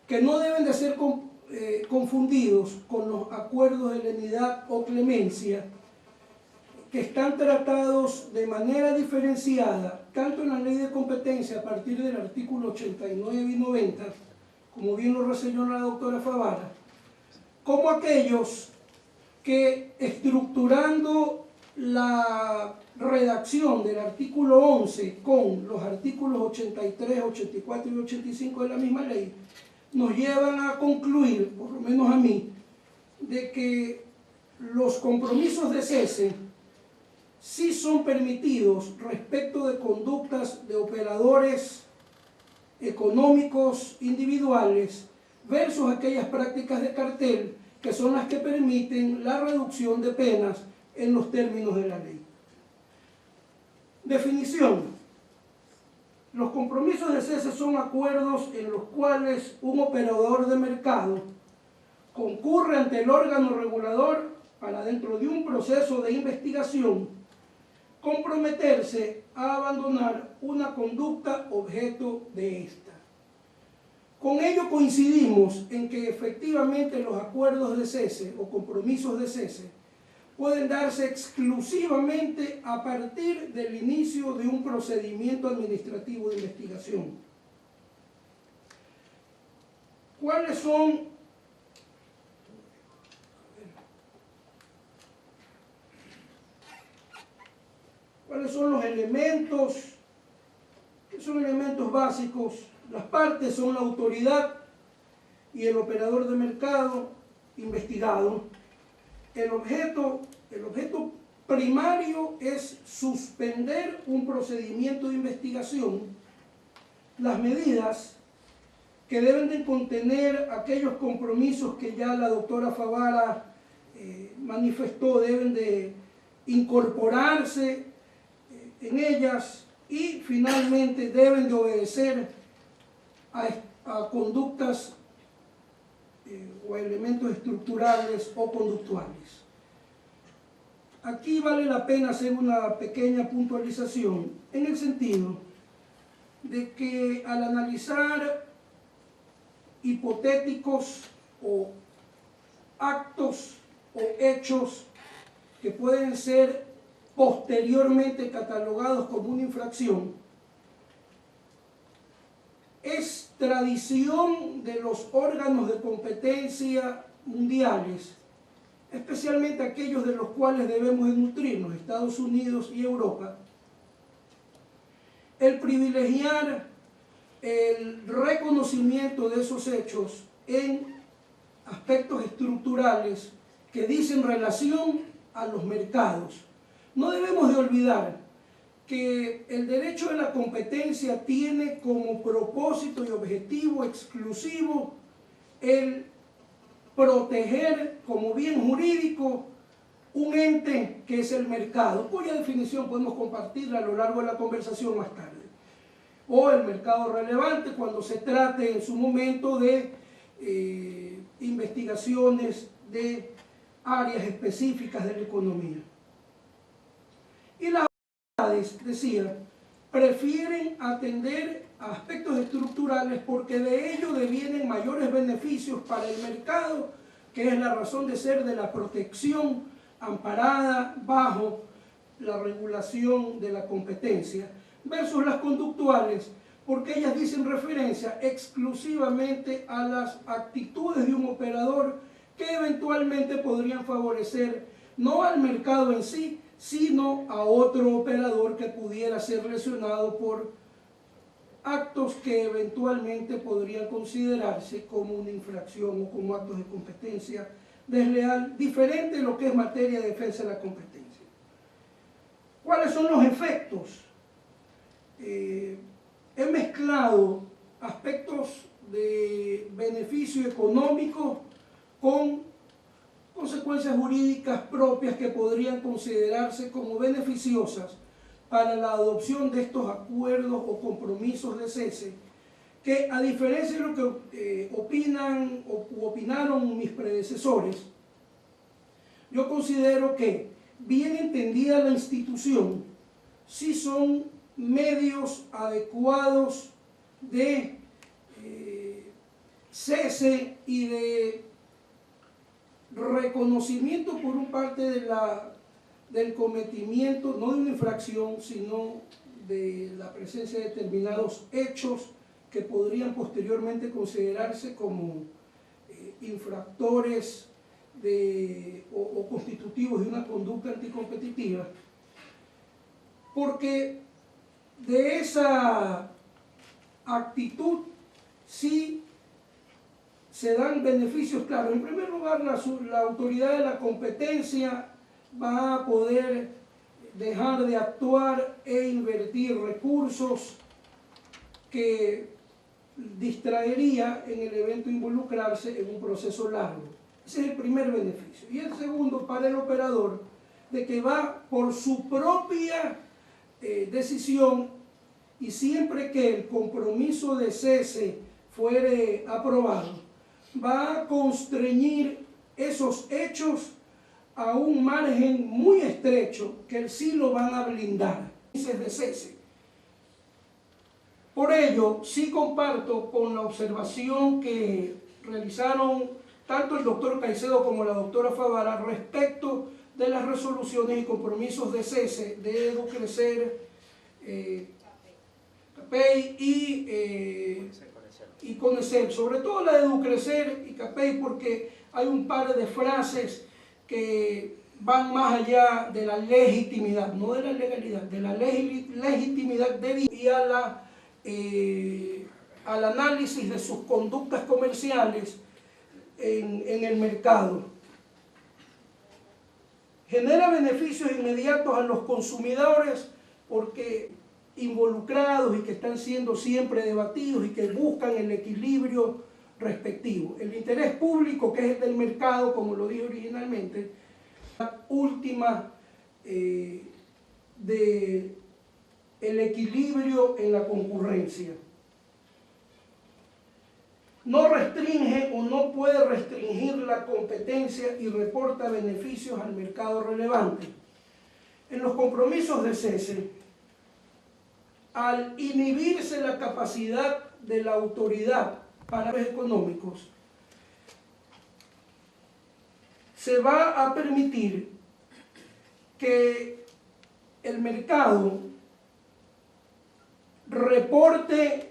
Speaker 5: que no deben de ser confundidos con los acuerdos de lenidad o clemencia, que están tratados de manera diferenciada, tanto en la ley de competencia a partir del artículo 89 y 90, como bien lo reseñó la doctora Favara, como aquellos que, estructurando la redacción del artículo 11 con los artículos 83, 84 y 85 de la misma ley, nos llevan a concluir, por lo menos a mí, de que los compromisos de cese sí son permitidos respecto de conductas de operadores económicos individuales versus aquellas prácticas de cartel que son las que permiten la reducción de penas en los términos de la ley. Definición. Los compromisos de cese son acuerdos en los cuales un operador de mercado concurre ante el órgano regulador para, dentro de un proceso de investigación, comprometerse a abandonar una conducta objeto de esta. Con ello coincidimos en que efectivamente los acuerdos de cese o compromisos de cese pueden darse exclusivamente a partir del inicio de un procedimiento administrativo de investigación. ¿Cuáles son los elementos? Son elementos básicos. Las partes son la autoridad y el operador de mercado investigado. El objeto primario es suspender un procedimiento de investigación. Las medidas que deben de contener aquellos compromisos que ya la doctora Favara manifestó, deben de incorporarse en ellas y finalmente deben de obedecer a conductas o elementos estructurales o conductuales. Aquí vale la pena hacer una pequeña puntualización en el sentido de que al analizar hipotéticos o actos o hechos que pueden ser posteriormente catalogados como una infracción, es tradición de los órganos de competencia mundiales, especialmente aquellos de los cuales debemos de nutrirnos, Estados Unidos y Europa, el privilegiar el reconocimiento de esos hechos en aspectos estructurales que dicen relación a los mercados. No debemos de olvidar que el derecho de la competencia tiene como propósito y objetivo exclusivo el proteger como bien jurídico un ente que es el mercado, cuya definición podemos compartirla a lo largo de la conversación más tarde. O el mercado relevante cuando se trate en su momento de investigaciones de áreas específicas de la economía. Y las autoridades, decía, prefieren atender a aspectos estructurales porque de ello devienen mayores beneficios para el mercado, que es la razón de ser de la protección amparada bajo la regulación de la competencia, versus las conductuales, porque ellas dicen referencia exclusivamente a las actitudes de un operador que eventualmente podrían favorecer no al mercado en sí, sino a otro operador que pudiera ser lesionado por actos que eventualmente podrían considerarse como una infracción o como actos de competencia desleal, diferente de lo que es materia de defensa de la competencia. ¿Cuáles son los efectos? He mezclado aspectos de beneficio económico con consecuencias jurídicas propias que podrían considerarse como beneficiosas para la adopción de estos acuerdos o compromisos de cese, que a diferencia de lo que opinaron mis predecesores, yo considero que, bien entendida la institución, sí son medios adecuados de cese y de reconocimiento por un parte del cometimiento, no de una infracción, sino de la presencia de determinados hechos que podrían posteriormente considerarse como infractores o constitutivos de una conducta anticompetitiva, porque de esa actitud sí se dan beneficios claros. En primer lugar, la autoridad de la competencia va a poder dejar de actuar e invertir recursos que distraería en el evento involucrarse en un proceso largo. Ese es el primer beneficio. Y el segundo, para el operador, de que va por su propia decisión, y siempre que el compromiso de cese fuere aprobado, va a constreñir esos hechos a un margen muy estrecho que sí lo van a blindar. De cese. Por ello, sí comparto con la observación que realizaron tanto el doctor Caicedo como la doctora Favara respecto de las resoluciones y compromisos de cese de Educrecer, CAPEI y CONECEP, sobre todo la de Educrecer y CAPEI, porque hay un par de frases que van más allá de la legitimidad, no de la legalidad, de la legitimidad debida y al análisis de sus conductas comerciales en el mercado. Genera beneficios inmediatos a los consumidores porque involucrados y que están siendo siempre debatidos y que buscan el equilibrio respectivo. El interés público, que es el del mercado, como lo dije originalmente, la última de el equilibrio en la concurrencia. No restringe o no puede restringir la competencia y reporta beneficios al mercado relevante. En los compromisos de cese, al inhibirse la capacidad de la autoridad para los económicos, se va a permitir que el mercado reporte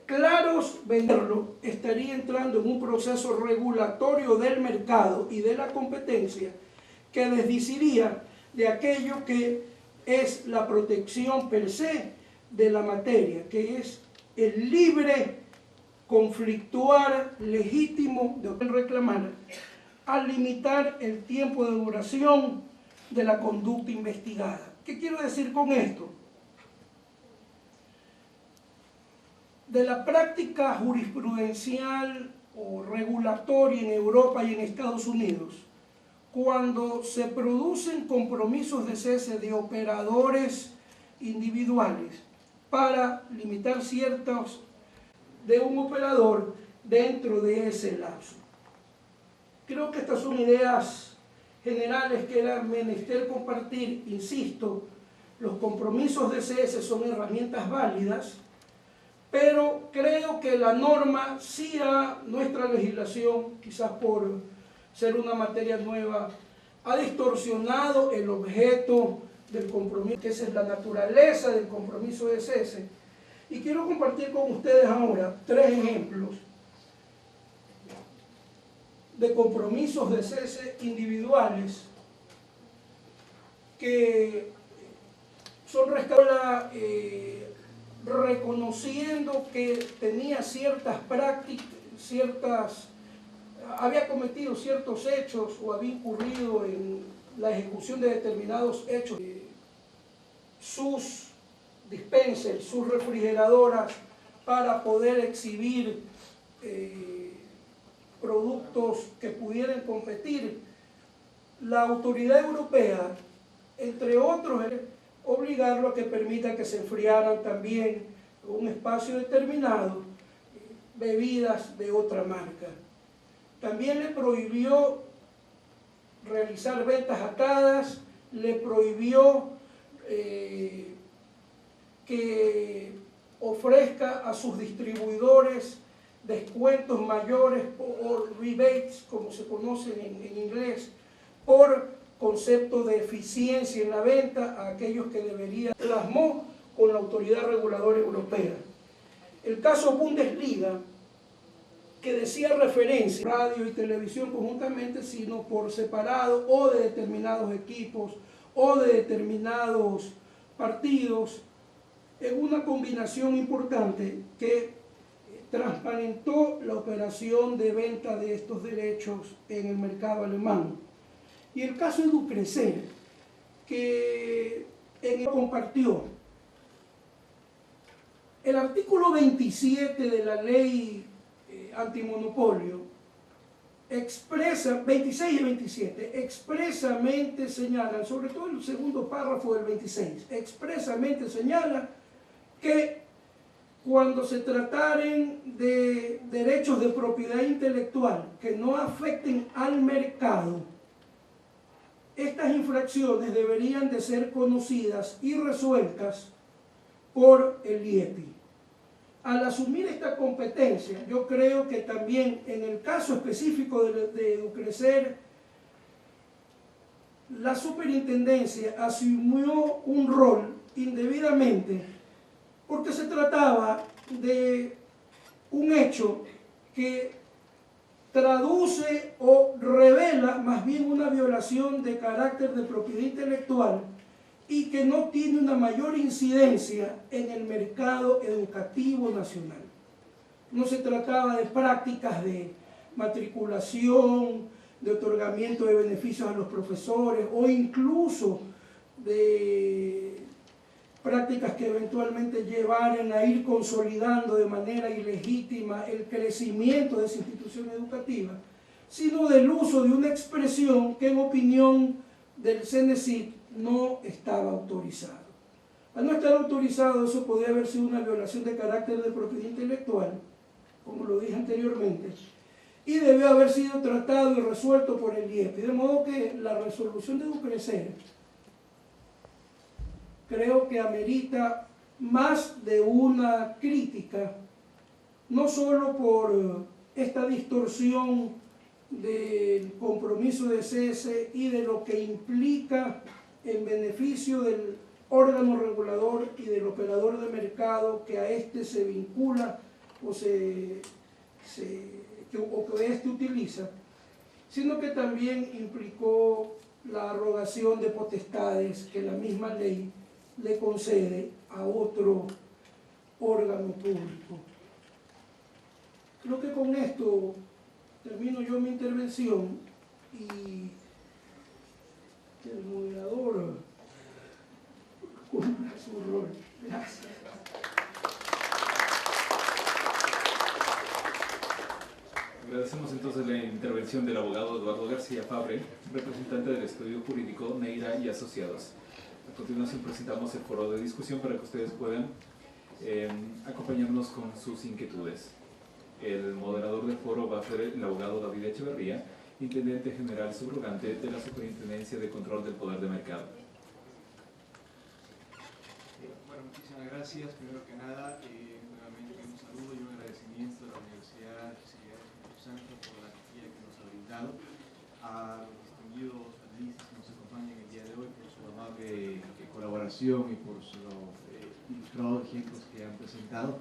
Speaker 5: claros, venderlo, estaría entrando en un proceso regulatorio del mercado y de la competencia que desdiciría de aquello que es la protección per se de la materia, que es el libre conflictuar legítimo de reclamar, al limitar el tiempo de duración de la conducta investigada. ¿Qué quiero decir con esto? De la práctica jurisprudencial o regulatoria en Europa y en Estados Unidos, cuando se producen compromisos de cese de operadores individuales para limitar ciertos de un operador dentro de ese lapso. Creo que estas son ideas generales que era menester compartir. Insisto, los compromisos de cese son herramientas válidas, pero creo que la norma sí a nuestra legislación, quizás por ser una materia nueva, ha distorsionado el objeto del compromiso, que esa es la naturaleza del compromiso de cese. Y quiero compartir con ustedes ahora 3 ejemplos de compromisos de cese individuales que son rescatados reconociendo que tenía ciertas prácticas, había cometido ciertos hechos o había incurrido en la ejecución de determinados hechos. Sus dispensers, sus refrigeradoras, para poder exhibir productos que pudieran competir. La autoridad europea, entre otros, obligarlo a que permita que se enfriaran también en un espacio determinado bebidas de otra marca. También le prohibió realizar ventas atadas, le prohibió que ofrezca a sus distribuidores descuentos mayores o rebates, como se conocen en inglés, por concepto de eficiencia en la venta a aquellos que deberían. Plasmó con la autoridad reguladora europea. El caso Bundesliga, que decía referencia, radio y televisión conjuntamente, sino por separado o de determinados equipos o de determinados partidos, en una combinación importante que transparentó la operación de venta de estos derechos en el mercado alemán. Y el caso Educrecer, que compartió el artículo 27 de la ley antimonopolio, expresa, 26 y 27, expresamente señalan, sobre todo el segundo párrafo del 26, expresamente señala que cuando se trataren de derechos de propiedad intelectual que no afecten al mercado, estas infracciones deberían de ser conocidas y resueltas por el IEPI. Al asumir esta competencia, yo creo que también en el caso específico de Educrecer, la superintendencia asumió un rol indebidamente porque se trataba de un hecho que traduce o revela más bien una violación de carácter de propiedad intelectual y que no tiene una mayor incidencia en el mercado educativo nacional. No se trataba de prácticas de matriculación, de otorgamiento de beneficios a los profesores o incluso de prácticas que eventualmente llevaran a ir consolidando de manera ilegítima el crecimiento de esa institución educativa, sino del uso de una expresión que en opinión del CENESID no estaba autorizado. Al no estar autorizado, eso podía haber sido una violación de carácter de propiedad intelectual, como lo dije anteriormente, y debió haber sido tratado y resuelto por el IEPI. De modo que la resolución de Educrecer creo que amerita más de una crítica, no solo por esta distorsión del compromiso de cese y de lo que implica en beneficio del órgano regulador y del operador de mercado que a este se vincula o que este utiliza, sino que también implicó la arrogación de potestades que la misma ley le concede a otro órgano público. Creo que con esto termino yo mi intervención y el moderador cumpla su rol. Gracias.
Speaker 1: Agradecemos entonces la intervención del abogado Eduardo García Fabre, representante del estudio jurídico Neira y Asociados. A continuación presentamos el foro de discusión para que ustedes puedan acompañarnos con sus inquietudes. El moderador del foro va a ser el abogado David Echeverría, Intendente General Subrogante de la Superintendencia de Control del Poder de Mercado.
Speaker 6: Bueno, muchísimas gracias. Primero que nada, nuevamente un saludo y un agradecimiento a la Universidad Espíritu Santo por la guía que nos ha brindado, a los distinguidos panelistas que nos acompañan el día de hoy por su amable colaboración y por sus ilustrados ejemplos que han presentado,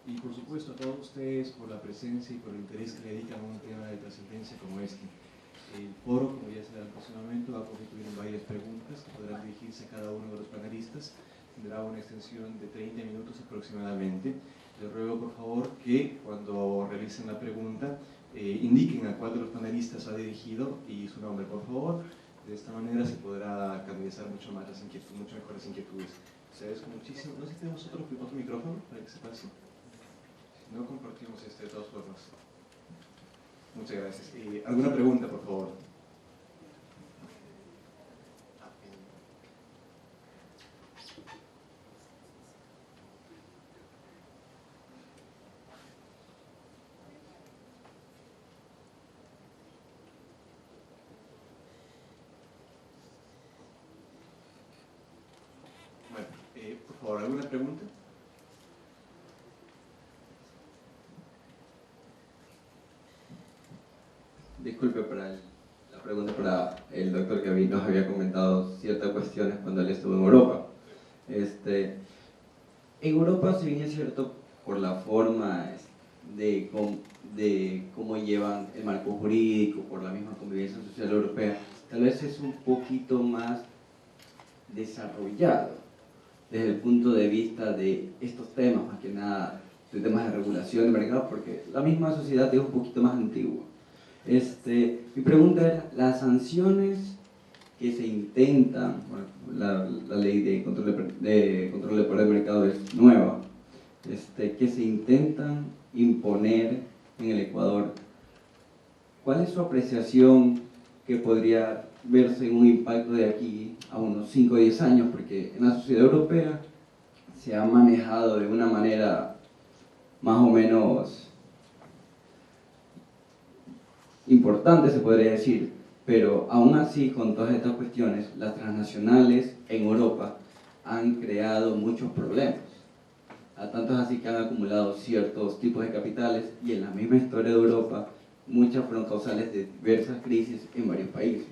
Speaker 6: y por supuesto a todos ustedes por la presencia y por el interés que le dedican a un tema de trascendencia como este. El foro, como ya se da en funcionamiento, va a constituir en varias preguntas que podrán dirigirse a cada uno de los panelistas. Tendrá una extensión de 30 minutos aproximadamente. Les ruego por favor que cuando realicen la pregunta indiquen a cuál de los panelistas ha dirigido y su nombre, por favor. De esta manera se podrá canalizar mucho más las inquietudes, mucho mejor las inquietudes. Les agradezco muchísimo. No sé si tenemos otro micrófono para que se pase. No compartimos de todas formas. Muchas gracias. ¿Alguna pregunta, por favor? Bueno, por favor, ¿alguna pregunta?
Speaker 7: Disculpe la pregunta para el doctor que nos había comentado ciertas cuestiones cuando él estuvo en Europa. En Europa, si bien es cierto, por la forma de cómo llevan el marco jurídico, por la misma convivencia social europea, tal vez es un poquito más desarrollado desde el punto de vista de estos temas, más que nada de temas de regulación de mercado, porque la misma sociedad es un poquito más antigua. Mi pregunta era, las sanciones que se intentan, bueno, la ley de control de poder de mercado es nueva, que se intentan imponer en el Ecuador, ¿cuál es su apreciación que podría verse en un impacto de aquí a unos 5 o 10 años? Porque en la sociedad europea se ha manejado de una manera más o menos importantes, se podría decir, pero aún así, con todas estas cuestiones, las transnacionales en Europa han creado muchos problemas. A tanto es así que han acumulado ciertos tipos de capitales y en la misma historia de Europa, muchas fueron causales de diversas crisis en varios países.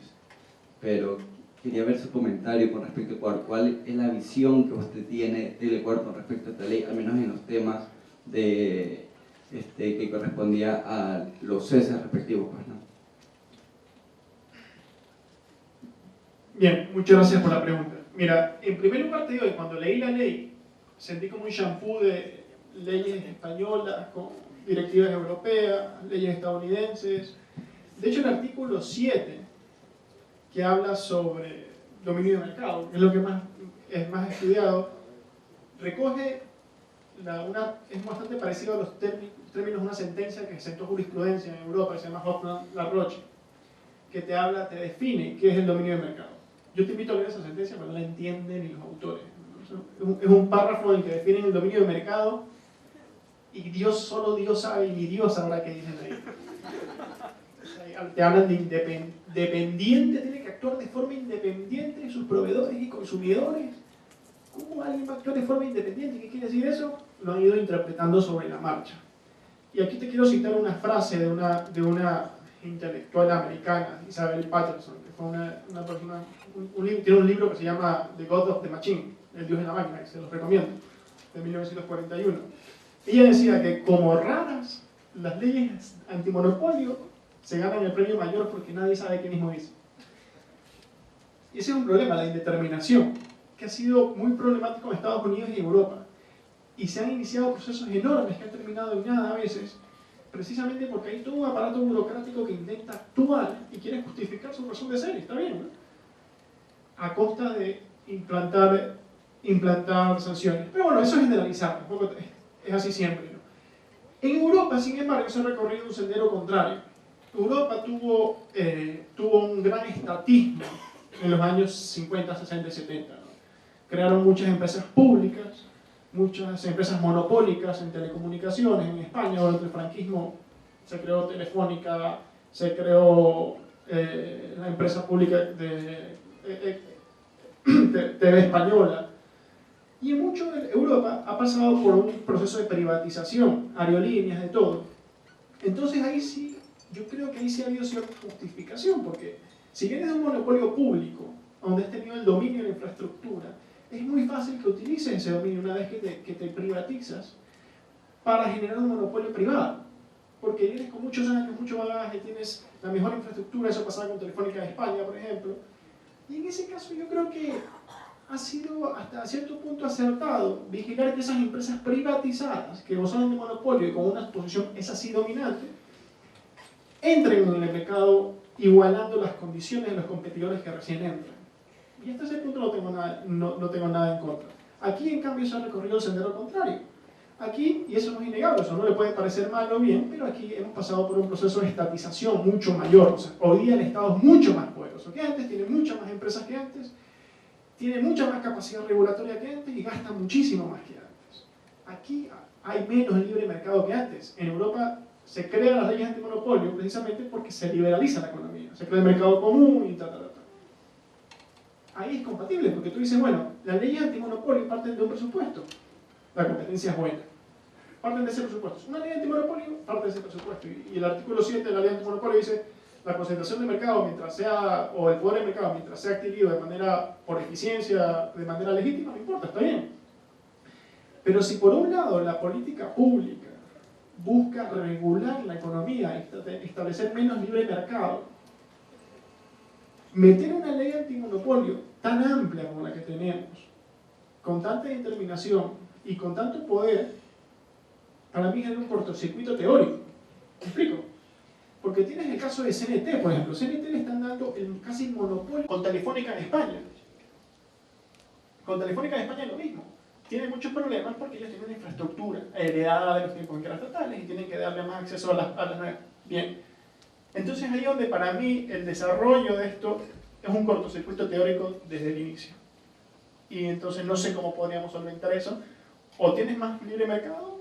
Speaker 7: Pero quería ver su comentario con respecto a Ecuador. ¿Cuál es la visión que usted tiene del Ecuador con respecto a esta ley, al menos en los temas de, que correspondía a los ceses respectivos, pues, ¿no?
Speaker 4: Bien, muchas gracias por la pregunta. Mira, en primer lugar te digo que cuando leí la ley, sentí como un shampoo de leyes españolas con directivas europeas, leyes estadounidenses. De hecho, el artículo 7, que habla sobre dominio de mercado, que es lo que es más estudiado, recoge, es bastante parecido a los términos de una sentencia que sentó jurisprudencia en Europa, que se llama Hoffman-La-Roche, que te define qué es el dominio de mercado. Yo te invito a leer esa sentencia, pero no la entienden ni los autores. Es un párrafo en el que definen el dominio de mercado y solo Dios sabe y ni Dios sabrá qué dicen ahí. Te hablan de dependiente, tiene que actuar de forma independiente de sus proveedores y consumidores. ¿Cómo alguien va a actuar de forma independiente? ¿Qué quiere decir eso? Lo han ido interpretando sobre la marcha. Y aquí te quiero citar una frase de una intelectual americana, Isabel Patterson, que fue una persona, tiene un libro que se llama The God of the Machine, El Dios de la Máquina, que se los recomiendo, de 1941. Ella decía que como raras las leyes antimonopolio se ganan el premio mayor porque nadie sabe qué mismo dice. Y ese es un problema, la indeterminación, que ha sido muy problemático en Estados Unidos y Europa. Y se han iniciado procesos enormes que han terminado en nada a veces, precisamente porque hay todo un aparato burocrático que intenta actuar y quiere justificar su razón de ser, está bien, ¿no? A costa de implantar sanciones. Pero bueno, eso es generalizar, tampoco es así siempre, ¿no? En Europa, sin embargo, se ha recorrido un sendero contrario. Europa tuvo un gran estatismo en los años 50, 60 y 70, ¿no? Crearon muchas empresas públicas, muchas empresas monopólicas en telecomunicaciones. En España, durante el franquismo, se creó Telefónica, se creó la empresa pública de TV Española. Y en mucho de Europa ha pasado por un proceso de privatización, aerolíneas, de todo. Entonces ahí sí, yo creo que ahí sí ha habido cierta justificación, porque si vienes de un monopolio público, donde has tenido el dominio de la infraestructura, es muy fácil que utilices ese dominio una vez que te privatizas para generar un monopolio privado. Porque vienes con muchos años, mucho bagaje, tienes la mejor infraestructura, eso pasaba con Telefónica de España, por ejemplo. Y en ese caso yo creo que ha sido hasta cierto punto acertado vigilar que esas empresas privatizadas, que gozaban de monopolio y con una posición es así dominante, entren en el mercado igualando las condiciones de los competidores que recién entran. Y hasta ese punto no tengo nada en contra. Aquí, en cambio, se ha recorrido el sendero contrario. Aquí, y eso no es innegable, eso no le puede parecer mal o bien, pero aquí hemos pasado por un proceso de estatización mucho mayor. O sea, hoy día el Estado es mucho más poderoso que antes, tiene muchas más empresas que antes, tiene mucha más capacidad regulatoria que antes y gasta muchísimo más que antes. Aquí hay menos libre mercado que antes. En Europa se crean las leyes antimonopolio precisamente porque se liberaliza la economía. Se crea el mercado común y tal. Ahí es compatible, porque tú dices, bueno, las leyes antimonopolio parten de un presupuesto. La competencia es buena. Parten de ese presupuesto. Una ley antimonopolio parte de ese presupuesto. Y el artículo 7 de la ley antimonopolio dice, la concentración de mercado, o el poder de mercado, mientras sea adquirido por eficiencia, de manera legítima, no importa, está bien. Pero si por un lado la política pública busca regular la economía, establecer menos libre mercado, meter una ley antimonopolio tan amplia como la que tenemos, con tanta determinación y con tanto poder, para mí genera un cortocircuito teórico. ¿Me explico? Porque tienes el caso de CNT, por ejemplo. CNT le están dando casi el monopolio con Telefónica en España. Con Telefónica en España es lo mismo. Tiene muchos problemas porque ellos tienen una infraestructura heredada de los tiempos en que eran estatales y tienen que darle más acceso a las nuevas. Bien. Entonces ahí donde para mí el desarrollo de esto es un cortocircuito teórico desde el inicio. Y entonces no sé cómo podríamos solventar eso. O tienes más libre mercado,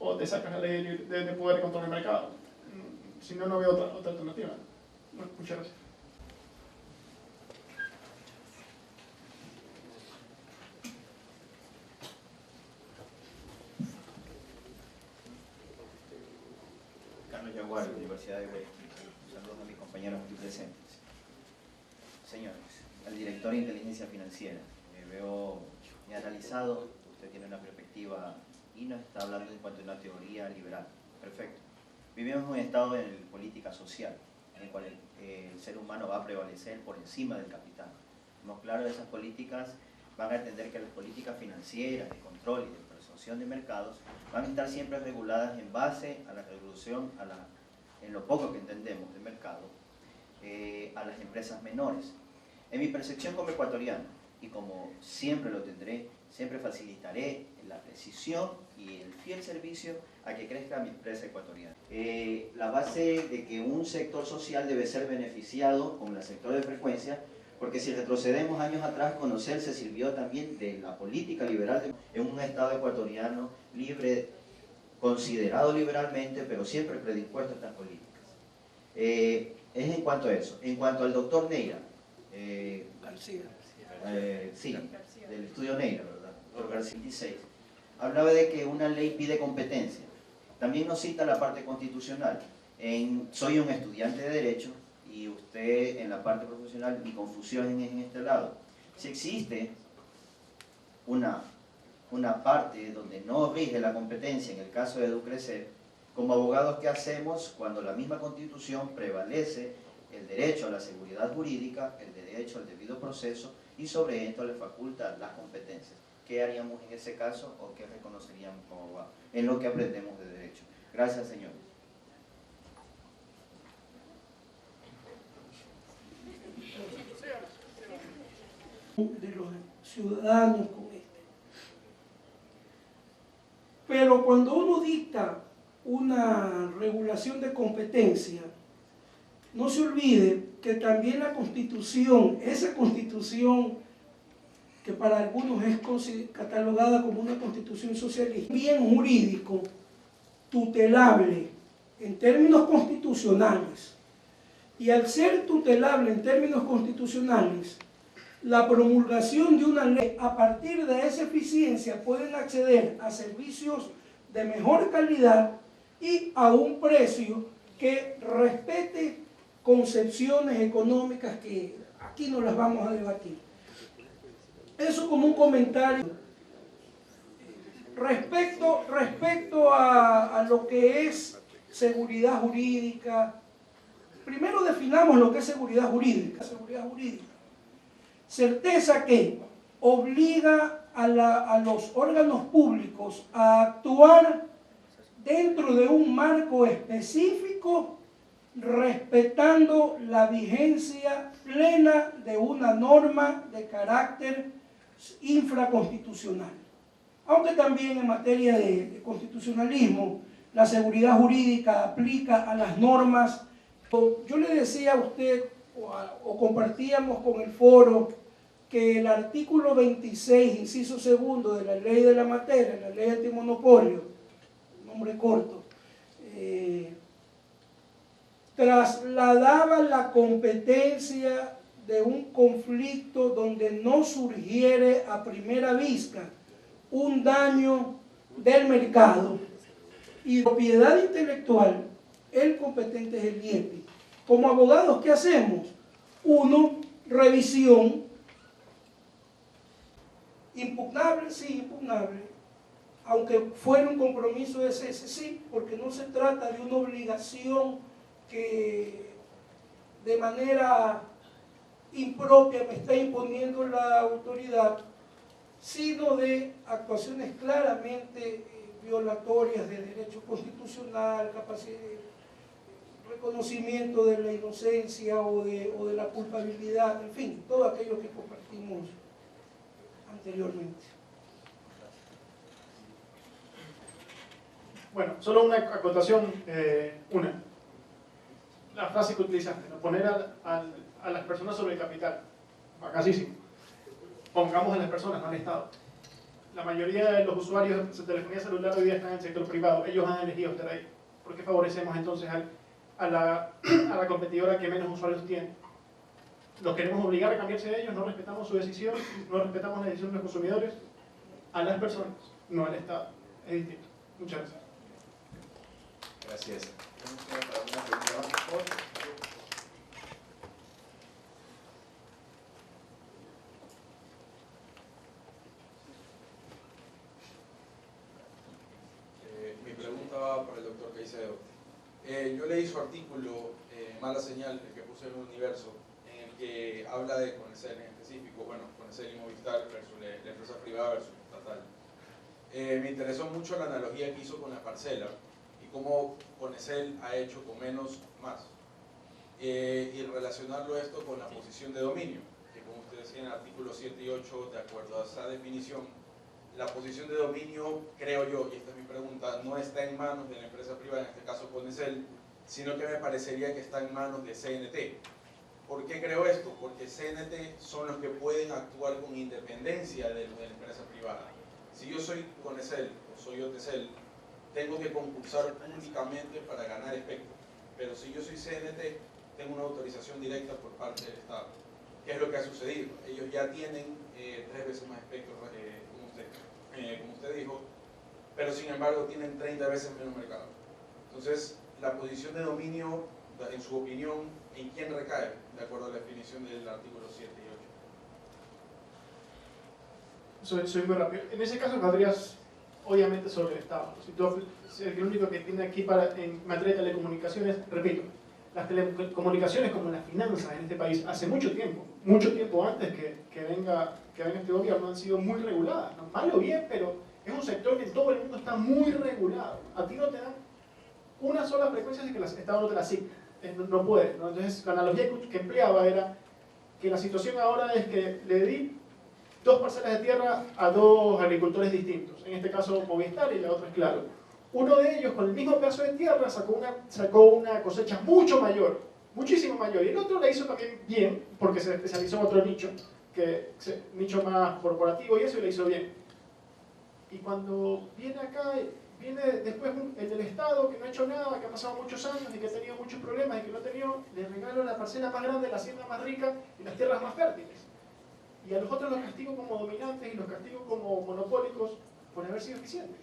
Speaker 4: o te sacas la ley de poder y control del mercado. Si no, no veo otra alternativa. Bueno, muchas gracias.
Speaker 8: Carlos Yaguar, Universidad de Guayaquil. Saludos a mis compañeros aquí presentes. Señores, al director de Inteligencia Financiera, veo y analizado, usted tiene una perspectiva y nos está hablando en cuanto a una teoría liberal. Perfecto. Vivimos en un estado de política social, en el cual el ser humano va a prevalecer por encima del capital. Estamos claros, esas políticas van a entender que las políticas financieras, de control y de persuasión de mercados, van a estar siempre reguladas en base a la regulación, en lo poco que entendemos de mercado, a las empresas menores. En mi percepción como ecuatoriano, y como siempre lo tendré, siempre facilitaré la precisión y el fiel servicio a que crezca mi empresa ecuatoriana. La base de que un sector social debe ser beneficiado, como el sector de frecuencia, porque si retrocedemos años atrás, Conocel se sirvió también de la política liberal en un estado ecuatoriano libre, considerado liberalmente, pero siempre predispuesto a estas políticas. Es en cuanto a eso. En cuanto al doctor Neira,
Speaker 5: García.
Speaker 8: sí, del estudio Neira, ¿verdad? Doctor García 26. Hablaba de que una ley pide competencia. También nos cita la parte constitucional. Soy un estudiante de Derecho y usted en la parte profesional, mi confusión es en este lado. Si existe una parte donde no rige la competencia, en el caso de Educrecer, como abogados, ¿qué hacemos cuando la misma Constitución prevalece el derecho a la seguridad jurídica, el derecho al debido proceso y sobre esto le faculta las competencias? ¿Qué haríamos en ese caso o qué reconoceríamos como abogados en lo que aprendemos de derecho? Gracias, señores.
Speaker 5: De los ciudadanos con este. Pero cuando uno dicta una regulación de competencia, no se olvide que también la Constitución, esa Constitución que para algunos es catalogada como una Constitución socialista, bien jurídico, tutelable en términos constitucionales. Y al ser tutelable en términos constitucionales, la promulgación de una ley, a partir de esa eficiencia pueden acceder a servicios de mejor calidad y a un precio que respete concepciones económicas que aquí no las vamos a debatir. Eso como un comentario. Respecto a lo que es seguridad jurídica, primero definamos lo que es seguridad jurídica. Seguridad jurídica. Certeza que obliga a los órganos públicos a actuar dentro de un marco específico, respetando la vigencia plena de una norma de carácter infraconstitucional. Aunque también en materia de constitucionalismo, la seguridad jurídica aplica a las normas. Yo le decía a usted, o compartíamos con el foro, que el artículo 26, inciso segundo de la ley de la materia, la ley antimonopolio, nombre corto, trasladaba la competencia de un conflicto donde no surgiere a primera vista un daño del mercado y propiedad intelectual. El competente es el IEPI. Como abogados, ¿qué hacemos? Uno, revisión. Impugnable, sí, impugnable. Aunque fuera un compromiso de cese, sí, porque no se trata de una obligación que de manera impropia me está imponiendo la autoridad, sino de actuaciones claramente violatorias de derecho constitucional, reconocimiento de la inocencia o de la culpabilidad, en fin, todo aquello que compartimos anteriormente.
Speaker 4: Bueno, solo una acotación, la frase que utilizaste, ¿no? Poner a las personas sobre el capital, acá sí, pongamos a las personas, no al Estado. La mayoría de los usuarios de telefonía celular hoy día están en el sector privado. Ellos han elegido estar ahí. ¿Por qué favorecemos entonces a la competidora que menos usuarios tiene? ¿Los queremos obligar a cambiarse de ellos? ¿No respetamos su decisión? ¿No respetamos la decisión de los consumidores? A las personas, no al Estado. Es distinto. Muchas gracias.
Speaker 9: Gracias. Mi pregunta va para el doctor Caicedo. Yo leí su artículo, Mala Señal, el que puse en el Universo, en el que habla de Conecel en específico, bueno, Conecel y Movistar versus la empresa privada versus estatal. Me interesó mucho la analogía que hizo con la parcela y cómo Conecel ha hecho con menos más. Y relacionarlo esto con la posición de dominio, que como usted decía en el artículo 7 y 8, de acuerdo a esa definición, la posición de dominio, creo yo, y esta es mi pregunta, no está en manos de la empresa privada, en este caso Conecel, sino que me parecería que está en manos de CNT. ¿Por qué creo esto? Porque CNT son los que pueden actuar con independencia de la empresa privada. Si yo soy Conecel o soy Otecel, tengo que concursar públicamente para ganar espectro. Pero si yo soy CNT, tengo una autorización directa por parte del Estado. ¿Qué es lo que ha sucedido? Ellos ya tienen 3 veces más espectro, como usted dijo, pero sin embargo tienen 30 veces menos mercado. Entonces, la posición de dominio, en su opinión, ¿en quién recae? De acuerdo a la definición del artículo 7 y 8.
Speaker 4: Soy muy rápido. En ese caso podrías, obviamente, sobre el Estado. Si el único que tiene aquí en materia de telecomunicaciones, repito, las telecomunicaciones como las finanzas en este país, hace mucho tiempo antes que venga este gobierno, han sido muy reguladas. ¿No? Mal o bien, pero es un sector que en todo el mundo está muy regulado. A ti no te dan una sola frecuencia si que el Estado no te la asigna. No puede. ¿No? Entonces, la analogía que empleaba era que la situación ahora es que le di 2 parcelas de tierra a 2 agricultores distintos. En este caso Movistar y la otra es Claro. Uno de ellos con el mismo pedazo de tierra sacó una cosecha mucho mayor, muchísimo mayor. Y el otro la hizo también bien, porque se especializó en otro nicho, nicho más corporativo y eso, y le hizo bien. Y cuando viene acá, viene después el del Estado que no ha hecho nada, que ha pasado muchos años y que ha tenido muchos problemas y que no ha tenido, le regalo la parcela más grande, la hacienda más rica y las tierras más fértiles. Y a los otros los castigo como dominantes y los castigo como monopólicos por haber sido eficientes.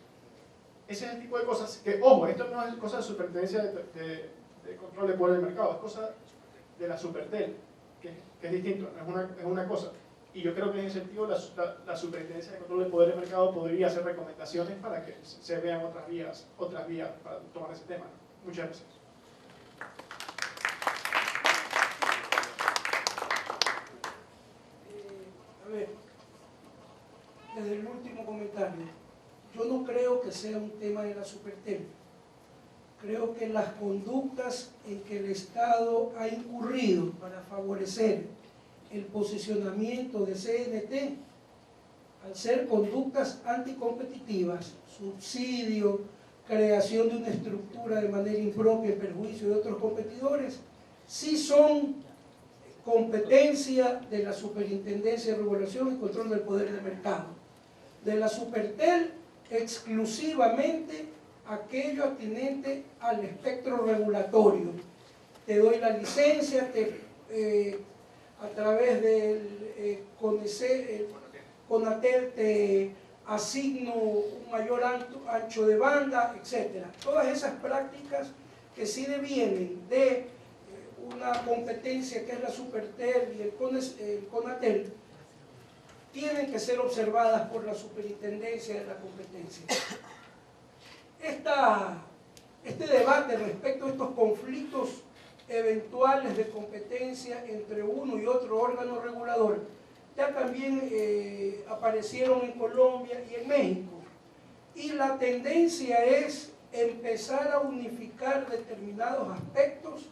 Speaker 4: Ese es el tipo de cosas que, ojo, esto no es cosa de superintendencia de control de poder del mercado, es cosa de la Supertel, que es distinto, es una cosa. Y yo creo que en ese sentido la superintendencia de control de poder del mercado podría hacer recomendaciones para que se vean otras vías para tomar ese tema. Muchas gracias.
Speaker 5: A ver, desde el último comentario, yo no creo que sea un tema de la Supertel. Creo que las conductas en que el Estado ha incurrido para favorecer el posicionamiento de CNT, al ser conductas anticompetitivas, subsidio, creación de una estructura de manera impropia en perjuicio de otros competidores, sí son competencia de la Superintendencia de Regulación y Control del Poder del Mercado. De la Supertel, exclusivamente aquello atinente al espectro regulatorio. Te doy la licencia, a través del Conatel te asigno un mayor ancho de banda, etc. Todas esas prácticas que sí devienen de una competencia que es la Supertel y el Conatel, tienen que ser observadas por la Superintendencia de la Competencia. Este debate respecto a estos conflictos eventuales de competencia entre uno y otro órgano regulador ya también aparecieron en Colombia y en México. Y la tendencia es empezar a unificar determinados aspectos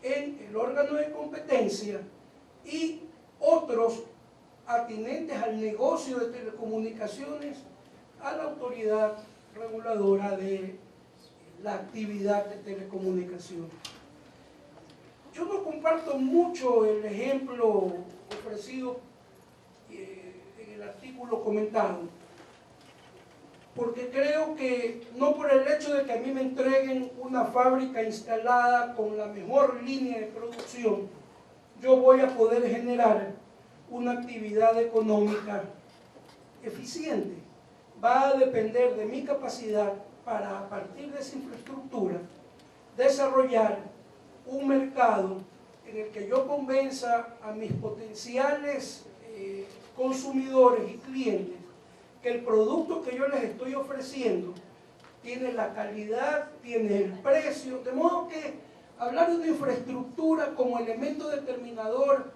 Speaker 5: en el órgano de competencia y otros atinentes al negocio de telecomunicaciones a la autoridad reguladora de la actividad de telecomunicaciones. Yo no comparto mucho el ejemplo ofrecido en el artículo comentado, porque creo que no por el hecho de que a mí me entreguen una fábrica instalada con la mejor línea de producción, yo voy a poder generar una actividad económica eficiente. Va a depender de mi capacidad para, a partir de esa infraestructura, desarrollar un mercado en el que yo convenza a mis potenciales consumidores y clientes que el producto que yo les estoy ofreciendo tiene la calidad, tiene el precio, de modo que hablar de una infraestructura como elemento determinador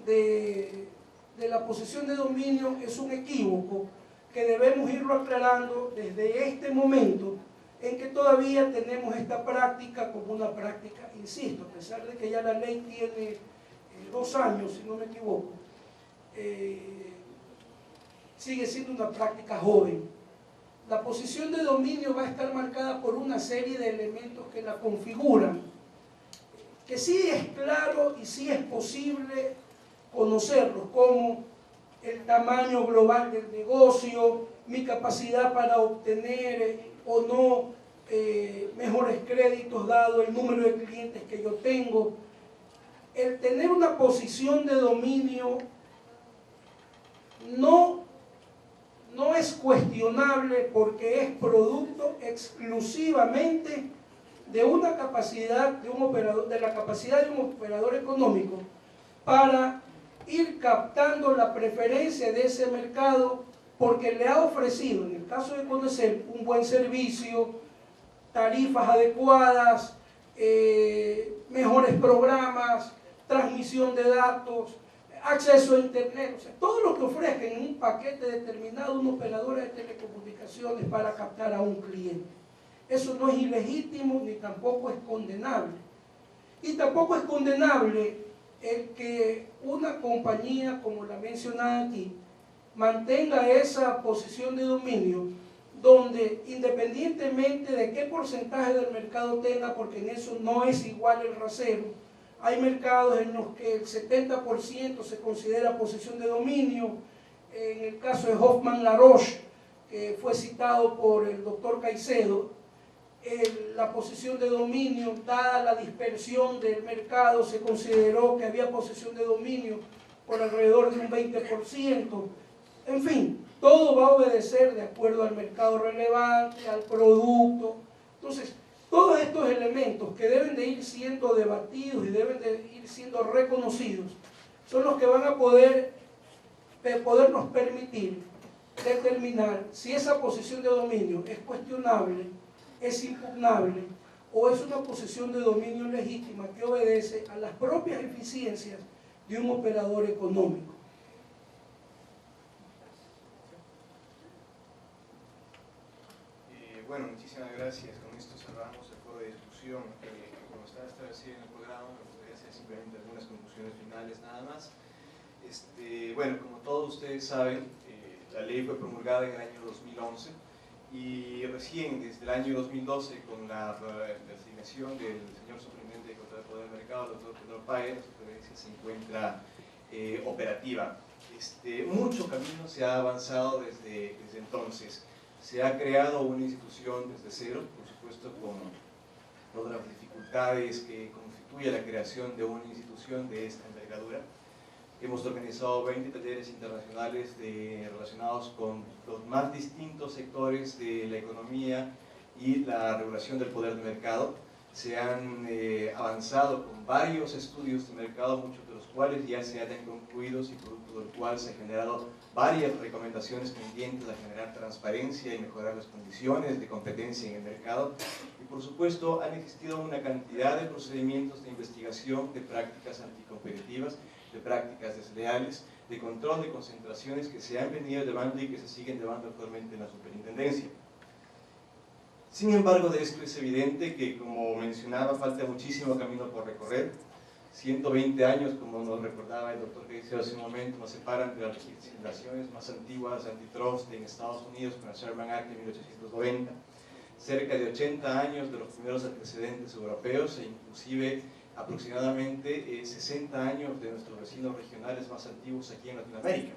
Speaker 5: de la posesión de dominio es un equívoco que debemos irlo aclarando desde este momento en que todavía tenemos esta práctica como una práctica, insisto, a pesar de que ya la ley tiene 2 años, si no me equivoco, sigue siendo una práctica joven. La posición de dominio va a estar marcada por una serie de elementos que la configuran, que sí es claro y sí es posible conocerlos, como el tamaño global del negocio, mi capacidad para obtener o no mejores créditos dado el número de clientes que yo tengo. El tener una posición de dominio no es cuestionable porque es producto exclusivamente de una capacidad de un operador, de la capacidad de un operador económico para ir captando la preferencia de ese mercado porque le ha ofrecido, en el caso de Conecel, un buen servicio, tarifas adecuadas, mejores programas, transmisión de datos, acceso a internet, o sea, todo lo que ofrezca en un paquete determinado un operador de telecomunicaciones para captar a un cliente. Eso no es ilegítimo ni tampoco es condenable. Y tampoco es condenable el que una compañía como la mencionada aquí mantenga esa posición de dominio donde independientemente de qué porcentaje del mercado tenga, porque en eso no es igual el rasero, hay mercados en los que el 70% se considera posición de dominio. En el caso de Hoffman La Roche, que fue citado por el doctor Caicedo, la posición de dominio, dada la dispersión del mercado, se consideró que había posición de dominio por alrededor de un 20%. En fin, todo va a obedecer de acuerdo al mercado relevante, al producto. Entonces, todos estos elementos que deben de ir siendo debatidos y deben de ir siendo reconocidos son los que van a podernos permitir determinar si esa posición de dominio es cuestionable, es impugnable o es una posición de dominio legítima que obedece a las propias eficiencias de un operador económico.
Speaker 6: Bueno, muchísimas gracias. Con esto cerramos el foro de discusión. Como está establecido en el programa, me gustaría hacer simplemente algunas conclusiones finales nada más. Bueno, como todos ustedes saben, la ley fue promulgada en el año 2011 y recién desde el año 2012, con la designación del señor Superintendente de Control del Poder del Mercado, el doctor Pedro Páez, la supervivencia se encuentra operativa. Mucho camino se ha avanzado desde entonces. Se ha creado una institución desde cero, por supuesto con todas las dificultades que constituye la creación de una institución de esta envergadura. Hemos organizado 20 talleres internacionales relacionados con los más distintos sectores de la economía y la regulación del poder de mercado. Se han avanzado con varios estudios de mercado, muchos de los cuales ya se hayan concluido y producto del cual se han generado varias recomendaciones pendientes a generar transparencia y mejorar las condiciones de competencia en el mercado. Y por supuesto han existido una cantidad de procedimientos de investigación de prácticas anticompetitivas, de prácticas desleales, de control de concentraciones que se han venido llevando y que se siguen llevando actualmente en la superintendencia. Sin embargo, de esto es evidente que, como mencionaba, falta muchísimo camino por recorrer. 120 años, como nos recordaba el doctor que dice hace un momento, nos separan de las legislaciones más antiguas antitrust en Estados Unidos con el Sherman Act de 1890. Cerca de 80 años de los primeros antecedentes europeos e inclusive aproximadamente 60 años de nuestros vecinos regionales más antiguos aquí en Latinoamérica.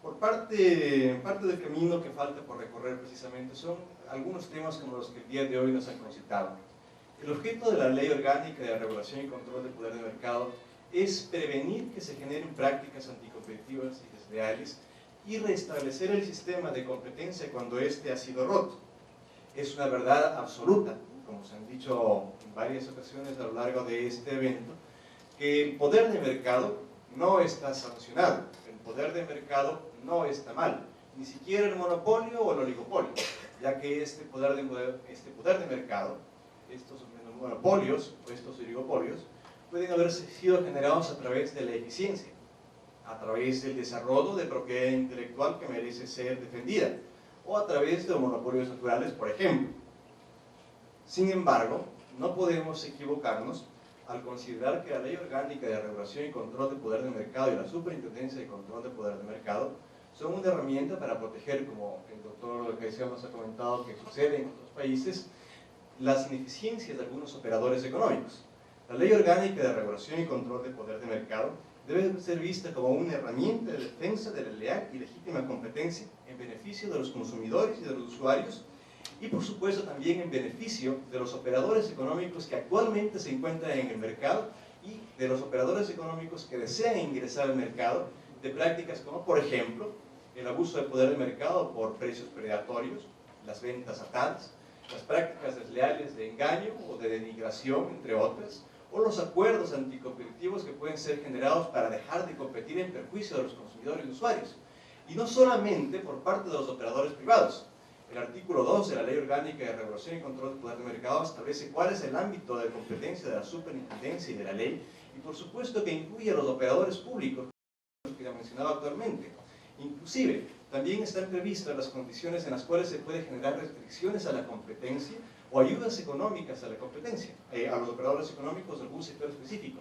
Speaker 6: ¿Por parte del camino que falta por recorrer precisamente son algunos temas como los que el día de hoy nos han concitado. El objeto de la Ley Orgánica de Regulación y Control del Poder de Mercado es prevenir que se generen prácticas anticompetitivas y desleales y restablecer el sistema de competencia cuando éste ha sido roto. Es una verdad absoluta, como se han dicho en varias ocasiones a lo largo de este evento, que el poder de mercado no está sancionado, el poder de mercado no está mal, ni siquiera el monopolio o el oligopolio, ya que este poder de mercado, estos monopolios o estos oligopolios, pueden haber sido generados a través de la eficiencia, a través del desarrollo de propiedad intelectual que merece ser defendida, o a través de monopolios naturales, por ejemplo. Sin embargo, no podemos equivocarnos al considerar que la Ley Orgánica de Regulación y Control del Poder de Mercado y la Superintendencia de Control del Poder de Mercado son una herramienta para proteger, como el doctor Caicedo nos ha comentado que sucede en otros países, las ineficiencias de algunos operadores económicos. La Ley Orgánica de Regulación y Control del Poder de Mercado debe ser vista como una herramienta de defensa de la leal y legítima competencia en beneficio de los consumidores y de los usuarios, y por supuesto también en beneficio de los operadores económicos que actualmente se encuentran en el mercado y de los operadores económicos que desean ingresar al mercado de prácticas como, por ejemplo, el abuso del poder de mercado por precios predatorios, las ventas atadas, las prácticas desleales de engaño o de denigración, entre otras, o los acuerdos anticompetitivos que pueden ser generados para dejar de competir en perjuicio de los consumidores y usuarios. Y no solamente por parte de los operadores privados. El artículo 2 de la Ley Orgánica de Regulación y Control del Poder de Mercado establece cuál es el ámbito de competencia de la superintendencia y de la ley, y por supuesto que incluye a los operadores públicos que ya mencionaba actualmente. Inclusive, también están previstas las condiciones en las cuales se puede generar restricciones a la competencia o ayudas económicas a la competencia, a los operadores económicos de algún sector específico.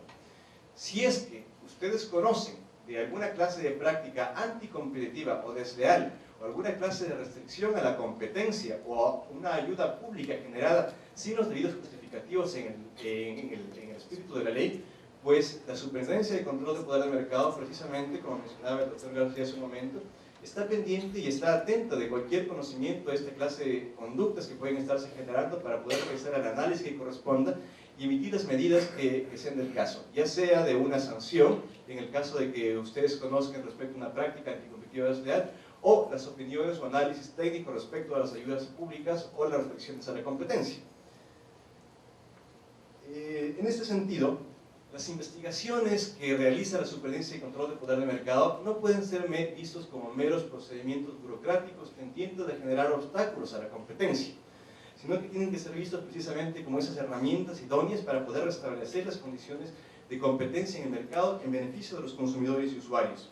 Speaker 6: Si es que ustedes conocen de alguna clase de práctica anticompetitiva o desleal, o alguna clase de restricción a la competencia o una ayuda pública generada sin los debidos justificativos en el espíritu de la ley, pues la Superintendencia de Control del Poder del Mercado, precisamente, como mencionaba el doctor García hace un momento, está pendiente y está atenta de cualquier conocimiento de esta clase de conductas que pueden estarse generando para poder realizar el análisis que corresponda y emitir las medidas que sean del caso, ya sea de una sanción, en el caso de que ustedes conozcan respecto a una práctica anticompetitiva desleal, o las opiniones o análisis técnicos respecto a las ayudas públicas o las restricciones a la competencia. En este sentido, las investigaciones que realiza la Superintendencia de Control del Poder de Mercado no pueden ser vistos como meros procedimientos burocráticos tendientes a generar obstáculos a la competencia, sino que tienen que ser vistos precisamente como esas herramientas idóneas para poder restablecer las condiciones de competencia en el mercado en beneficio de los consumidores y usuarios.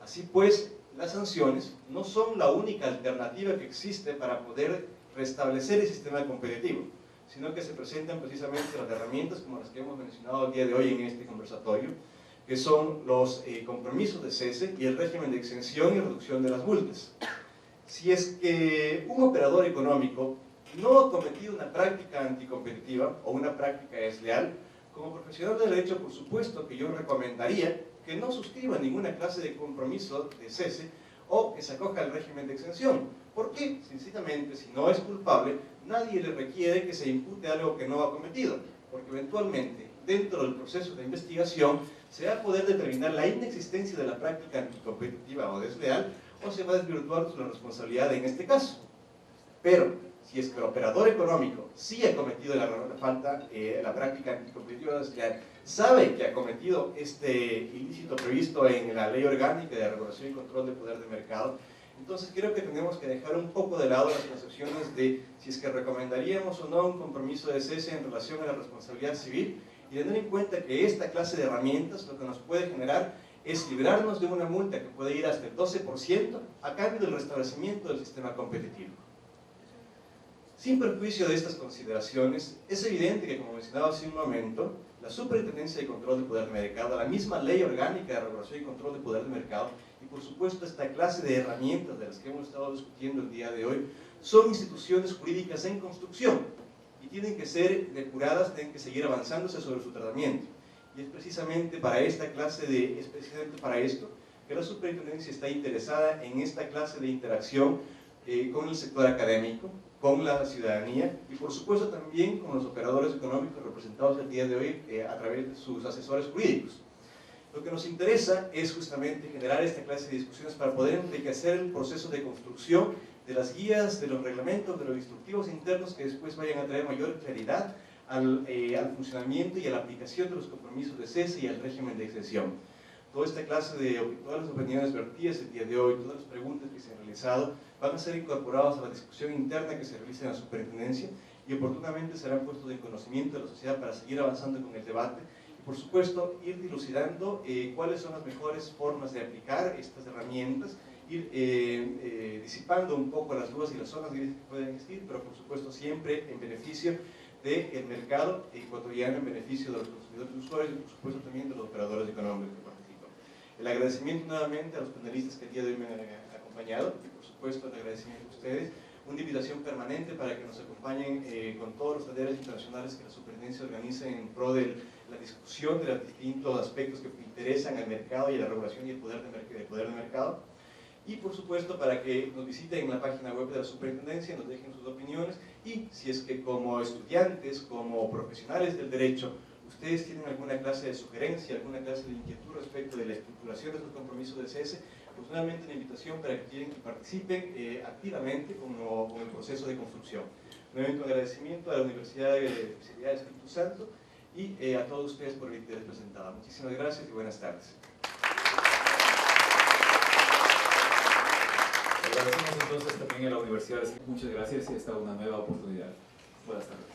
Speaker 6: Así pues, las sanciones no son la única alternativa que existe para poder restablecer el sistema competitivo, sino que se presentan precisamente las herramientas como las que hemos mencionado el día de hoy en este conversatorio, que son los compromisos de cese y el régimen de exención y reducción de las multas. Si es que un operador económico no ha cometido una práctica anticompetitiva o una práctica desleal, como profesional de derecho, por supuesto que yo recomendaría que no suscriba ninguna clase de compromiso de cese o que se acoja al régimen de exención. ¿Por qué? Sencillamente, si no es culpable, nadie le requiere que se impute algo que no ha cometido, porque eventualmente, dentro del proceso de investigación, se va a poder determinar la inexistencia de la práctica anticompetitiva o desleal, o se va a desvirtuar su responsabilidad en este caso. Pero, si es que el operador económico sí ha cometido la práctica anticompetitiva o desleal, sabe que ha cometido este ilícito previsto en la Ley Orgánica de Regulación y Control del Poder de Mercado, entonces creo que tenemos que dejar un poco de lado las concepciones de si es que recomendaríamos o no un compromiso de cese en relación a la responsabilidad civil y tener en cuenta que esta clase de herramientas lo que nos puede generar es librarnos de una multa que puede ir hasta el 12% a cambio del restablecimiento del sistema competitivo. Sin perjuicio de estas consideraciones, es evidente que, como mencionaba hace un momento, la Superintendencia de Control del Poder del Mercado, la misma Ley Orgánica de Regulación y Control del Poder del Mercado, y por supuesto esta clase de herramientas de las que hemos estado discutiendo el día de hoy, son instituciones jurídicas en construcción y tienen que ser depuradas, tienen que seguir avanzándose sobre su tratamiento. Y es precisamente para esta clase es precisamente para esto que
Speaker 10: que la superintendencia está interesada en esta clase de interacción con el sector académico, con la ciudadanía y por supuesto también con los operadores económicos representados el día de hoy a través de sus asesores jurídicos. Lo que nos interesa es justamente generar esta clase de discusiones para poder enriquecer el proceso de construcción de las guías, de los reglamentos, de los instructivos internos que después vayan a traer mayor claridad al funcionamiento y a la aplicación de los compromisos de cese y al régimen de exención. Toda esta clase de, todas las opiniones vertidas el día de hoy, todas las preguntas que se han realizado, van a ser incorporadas a la discusión interna que se realiza en la superintendencia y oportunamente serán puestos en conocimiento de la sociedad para seguir avanzando con el debate y por supuesto ir dilucidando cuáles son las mejores formas de aplicar estas herramientas, ir disipando un poco las dudas y las zonas grises que pueden existir, pero por supuesto siempre en beneficio del mercado ecuatoriano, en beneficio de los consumidores y usuarios y por supuesto también de los operadores económicos que participan. El agradecimiento nuevamente a los panelistas que el día de hoy me han acompañado y por supuesto el agradecimiento a ustedes, una invitación permanente para que nos acompañen con todos los talleres internacionales que la superintendencia organiza en pro de la discusión de los distintos aspectos que interesan al mercado y a la regulación y el poder de mercado. Y por supuesto para que nos visiten en la página web de la superintendencia, nos dejen sus opiniones y si es que como estudiantes, como profesionales del derecho, ustedes tienen alguna clase de sugerencia, alguna clase de inquietud respecto de la estructuración de sus compromisos de cese, pues nuevamente una invitación para que participen activamente con el proceso de construcción. Nuevamente un agradecimiento a la Universidad de Espíritu Santo y a todos ustedes por el interés presentado. Muchísimas gracias y buenas tardes.
Speaker 1: Agradecemos entonces también a la Universidad. Muchas gracias y hasta una nueva oportunidad. Buenas tardes.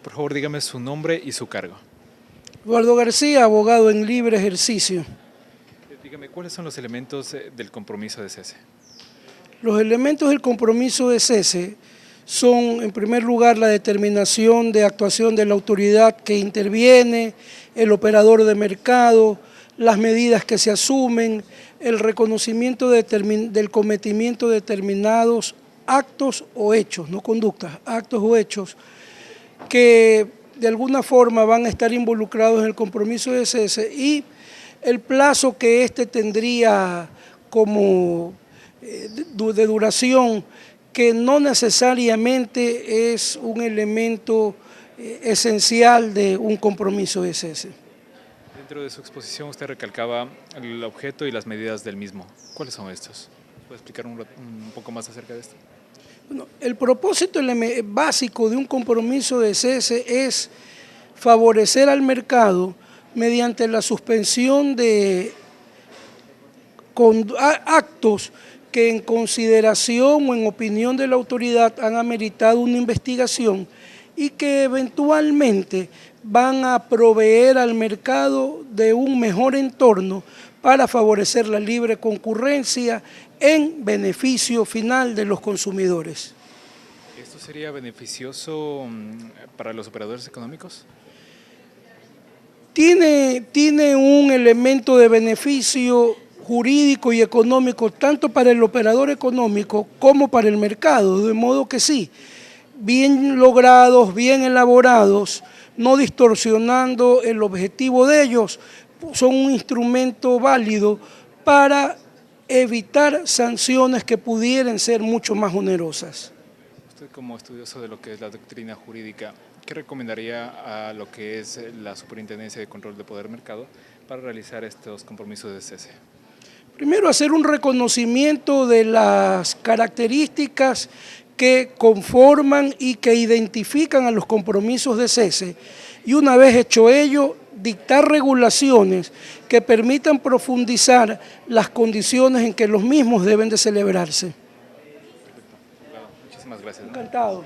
Speaker 11: Por favor, dígame su nombre y su cargo.
Speaker 5: Eduardo García, abogado en libre ejercicio.
Speaker 11: Dígame, ¿cuáles son los elementos del compromiso de cese?
Speaker 5: Los elementos del compromiso de cese son, en primer lugar, la determinación de actuación de la autoridad que interviene, el operador de mercado, las medidas que se asumen, el reconocimiento del cometimiento de determinados actos o hechos, no conductas, actos o hechos, que de alguna forma van a estar involucrados en el compromiso de cese y el plazo que éste tendría como de duración, que no necesariamente es un elemento esencial de un compromiso de cese.
Speaker 11: Dentro de su exposición usted recalcaba el objeto y las medidas del mismo. ¿Cuáles son estos? ¿Puede explicar un poco más acerca de esto?
Speaker 5: Bueno, el propósito básico de un compromiso de cese es favorecer al mercado mediante la suspensión de actos que en consideración o en opinión de la autoridad han ameritado una investigación y que eventualmente van a proveer al mercado de un mejor entorno para favorecer la libre concurrencia en beneficio final de los consumidores.
Speaker 11: ¿Esto sería beneficioso para los operadores económicos?
Speaker 5: Tiene un elemento de beneficio jurídico y económico tanto para el operador económico como para el mercado, de modo que sí, bien logrados, bien elaborados, no distorsionando el objetivo de ellos, son un instrumento válido para evitar sanciones que pudieran ser mucho más onerosas.
Speaker 11: Usted como estudioso de lo que es la doctrina jurídica, ¿qué recomendaría a lo que es la Superintendencia de Control de Poder Mercado para realizar estos compromisos de cese?
Speaker 5: Primero, hacer un reconocimiento de las características que conforman y que identifican a los compromisos de cese y una vez hecho ello, dictar regulaciones que permitan profundizar las condiciones en que los mismos deben de celebrarse.
Speaker 11: Claro, muchísimas gracias.
Speaker 5: Encantado.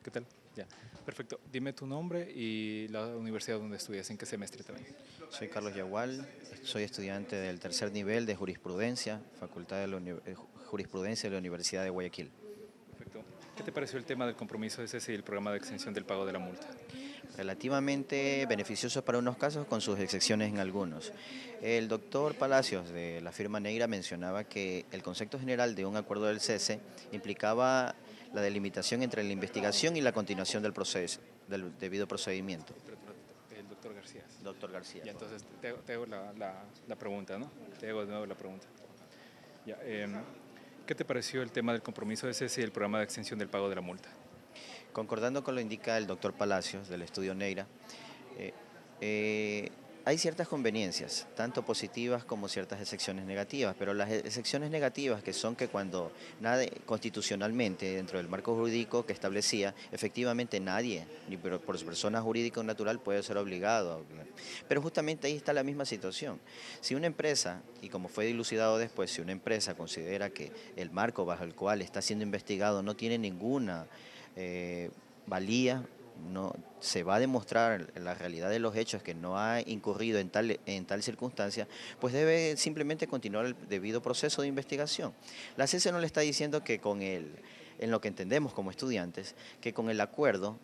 Speaker 11: ¿Qué tal? Ya. Perfecto. Dime tu nombre y la universidad donde estudias, ¿en qué semestre también?
Speaker 8: Soy Carlos Yagual, soy estudiante del tercer nivel de Jurisprudencia, Facultad de Jurisprudencia de la Universidad de Guayaquil.
Speaker 11: Perfecto. ¿Qué ¿Qué te pareció el tema del compromiso de cese y el programa de exención del pago de la multa?
Speaker 8: Relativamente beneficioso para unos casos, con sus excepciones en algunos. El doctor Palacios de la firma Neira mencionaba que el concepto general de un acuerdo del cese implicaba la delimitación entre la investigación y la continuación del proceso, del debido procedimiento.
Speaker 11: El doctor García.
Speaker 8: Doctor García.
Speaker 11: Ya, entonces te hago la pregunta, ¿no? Te hago de nuevo la pregunta. Ya, ¿qué te pareció el tema del compromiso de cese y el programa de exención del pago de la multa?
Speaker 8: Concordando con lo que indica el doctor Palacios del estudio Neira, hay ciertas conveniencias, tanto positivas como ciertas excepciones negativas, pero las excepciones negativas que son que cuando constitucionalmente dentro del marco jurídico que establecía, efectivamente nadie, ni por su persona jurídica o natural puede ser obligado. Pero justamente ahí está la misma situación. Si una empresa, y como fue dilucidado después, si una empresa considera que el marco bajo el cual está siendo investigado no tiene ninguna valía, no se va a demostrar la realidad de los hechos que no ha incurrido en tal circunstancia, pues debe simplemente continuar el debido proceso de investigación. La CESE no le está diciendo que en lo que entendemos como estudiantes, que con el acuerdo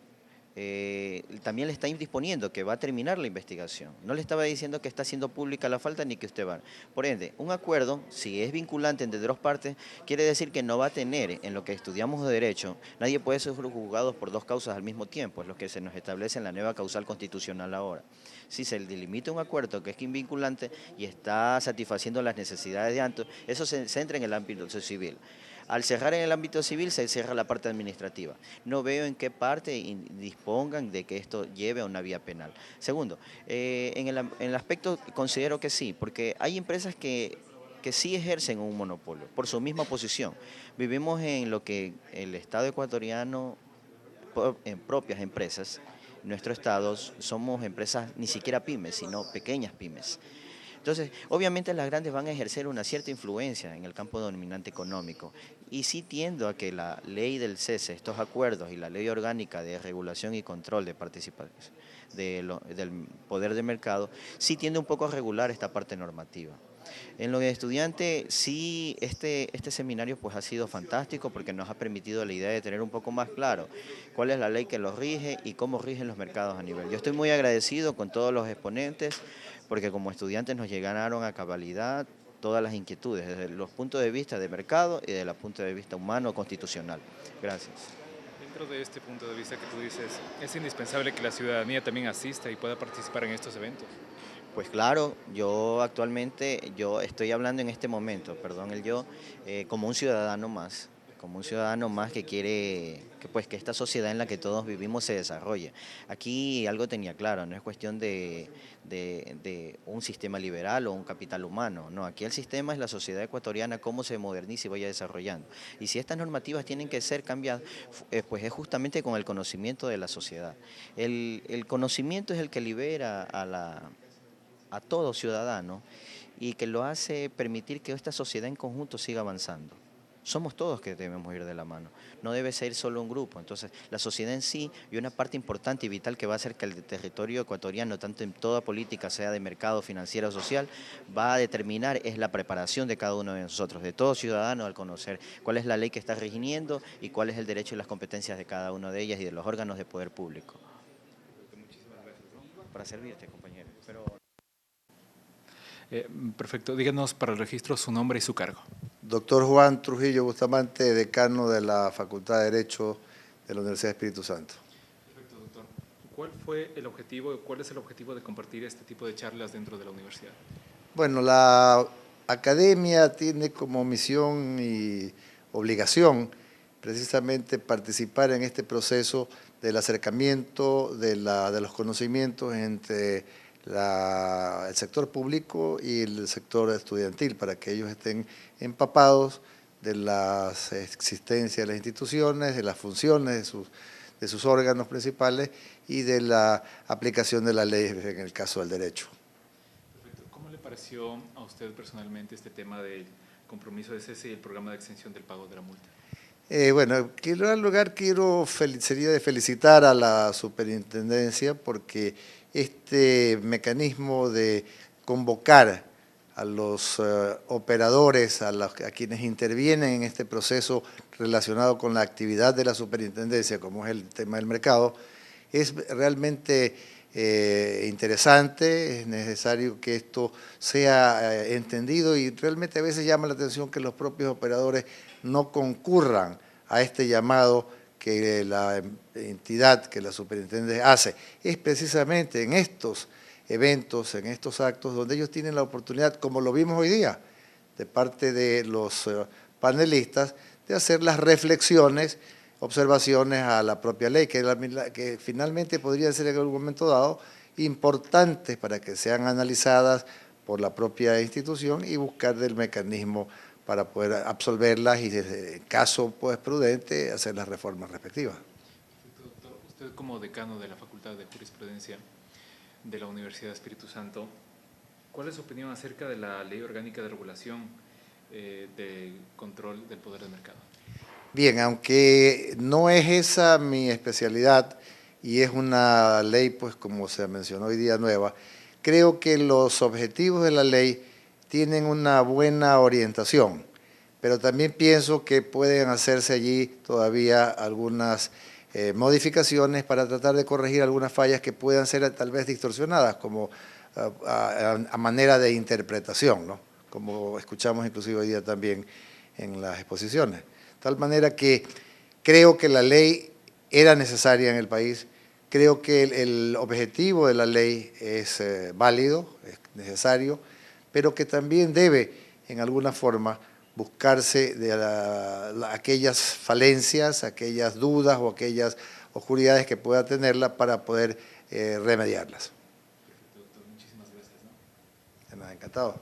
Speaker 8: también le está disponiendo que va a terminar la investigación. No le estaba diciendo que está haciendo pública la falta ni que usted va. Por ende, un acuerdo, si es vinculante entre dos partes, quiere decir que no va a tener, en lo que estudiamos de derecho, nadie puede ser juzgado por dos causas al mismo tiempo, es lo que se nos establece en la nueva causal constitucional ahora. Si se delimita un acuerdo que es vinculante y está satisfaciendo las necesidades de antes, eso se centra en el ámbito civil. Al cerrar en el ámbito civil se cierra la parte administrativa. No veo en qué parte dispongan de que esto lleve a una vía penal. Segundo, en el aspecto considero que sí, porque hay empresas que sí ejercen un monopolio por su misma posición. Vivimos en lo que el Estado ecuatoriano, en propias empresas, nuestro Estado somos empresas ni siquiera pymes, sino pequeñas pymes. Entonces, obviamente las grandes van a ejercer una cierta influencia en el campo dominante económico y sí tiendo a que la ley del cese, estos acuerdos y la ley orgánica de regulación y control de participación del poder de mercado, sí tiende un poco a regular esta parte normativa. En lo de estudiante, sí, este seminario pues ha sido fantástico porque nos ha permitido la idea de tener un poco más claro cuál es la ley que los rige y cómo rigen los mercados a nivel. Yo estoy muy agradecido con todos los exponentes porque como estudiantes nos llegaron a cabalidad todas las inquietudes, desde los puntos de vista de mercado y desde el punto de vista humano constitucional. Gracias.
Speaker 11: Dentro de este punto de vista que tú dices, ¿es indispensable que la ciudadanía también asista y pueda participar en estos eventos?
Speaker 8: Pues claro, yo actualmente, yo estoy hablando en este momento, perdón el yo, como un ciudadano más que quiere que esta sociedad en la que todos vivimos se desarrolle. Aquí algo tenía claro, no es cuestión de un sistema liberal o un capital humano, no, aquí el sistema es la sociedad ecuatoriana, cómo se moderniza y vaya desarrollando. Y si estas normativas tienen que ser cambiadas, pues es justamente con el conocimiento de la sociedad. El conocimiento es el que libera a todo ciudadano y que lo hace permitir que esta sociedad en conjunto siga avanzando. Somos todos que debemos ir de la mano, no debe ser solo un grupo. Entonces, la sociedad en sí y una parte importante y vital que va a hacer que el territorio ecuatoriano, tanto en toda política, sea de mercado, financiera o social, va a determinar es la preparación de cada uno de nosotros, de todo ciudadano, al conocer cuál es la ley que está rigiendo y cuál es el derecho y las competencias de cada una de ellas y de los órganos de poder público.
Speaker 11: Muchísimas gracias.
Speaker 8: Para servirte, compañero.
Speaker 11: Perfecto. Díganos para el registro su nombre y su cargo.
Speaker 12: Doctor Juan Trujillo Bustamante, decano de la Facultad de Derecho de la Universidad de Espíritu Santo.
Speaker 11: Perfecto, doctor. ¿Cuál fue el objetivo, cuál es el objetivo de compartir este tipo de charlas dentro de la universidad?
Speaker 12: Bueno, la academia tiene como misión y obligación precisamente participar en este proceso del acercamiento de los conocimientos entre el sector público y el sector estudiantil, para que ellos estén empapados de las existencias de las instituciones, de las funciones de sus órganos principales y de la aplicación de la ley en el caso del derecho.
Speaker 11: Perfecto. ¿Cómo le pareció a usted personalmente este tema del compromiso de cese y el programa de exención del pago de la multa?
Speaker 12: Bueno, en primer lugar sería de felicitar a la superintendencia porque este mecanismo de convocar a los operadores, a quienes intervienen en este proceso relacionado con la actividad de la superintendencia, como es el tema del mercado, es realmente interesante, es necesario que esto sea entendido y realmente a veces llama la atención que los propios operadores no concurran a este llamado que la entidad, que la superintendencia hace. Es precisamente en estos eventos, en estos actos, donde ellos tienen la oportunidad, como lo vimos hoy día, de parte de los panelistas, de hacer las reflexiones, observaciones a la propia ley, que finalmente podrían ser en algún momento dado importantes para que sean analizadas por la propia institución y buscar del mecanismo para poder absolverlas y, en caso pues, prudente, hacer las reformas respectivas.
Speaker 11: Doctor, usted como decano de la Facultad de Jurisprudencia de la Universidad de Espíritu Santo, ¿cuál es su opinión acerca de la Ley Orgánica de Regulación de Control del Poder del Mercado?
Speaker 12: Bien, aunque no es esa mi especialidad y es una ley, pues como se mencionó hoy día, nueva, creo que los objetivos de la ley tienen una buena orientación, pero también pienso que pueden hacerse allí todavía algunas modificaciones para tratar de corregir algunas fallas que puedan ser tal vez distorsionadas, como a manera de interpretación, ¿no? Como escuchamos inclusive hoy día también en las exposiciones. De tal manera que creo que la ley era necesaria en el país, creo que el objetivo de la ley es válido, es necesario, pero que también debe, en alguna forma, buscarse de aquellas falencias, aquellas dudas o aquellas oscuridades que pueda tenerla para poder remediarlas.
Speaker 11: Perfecto, doctor. Muchísimas gracias, ¿no?
Speaker 12: De nada, encantado.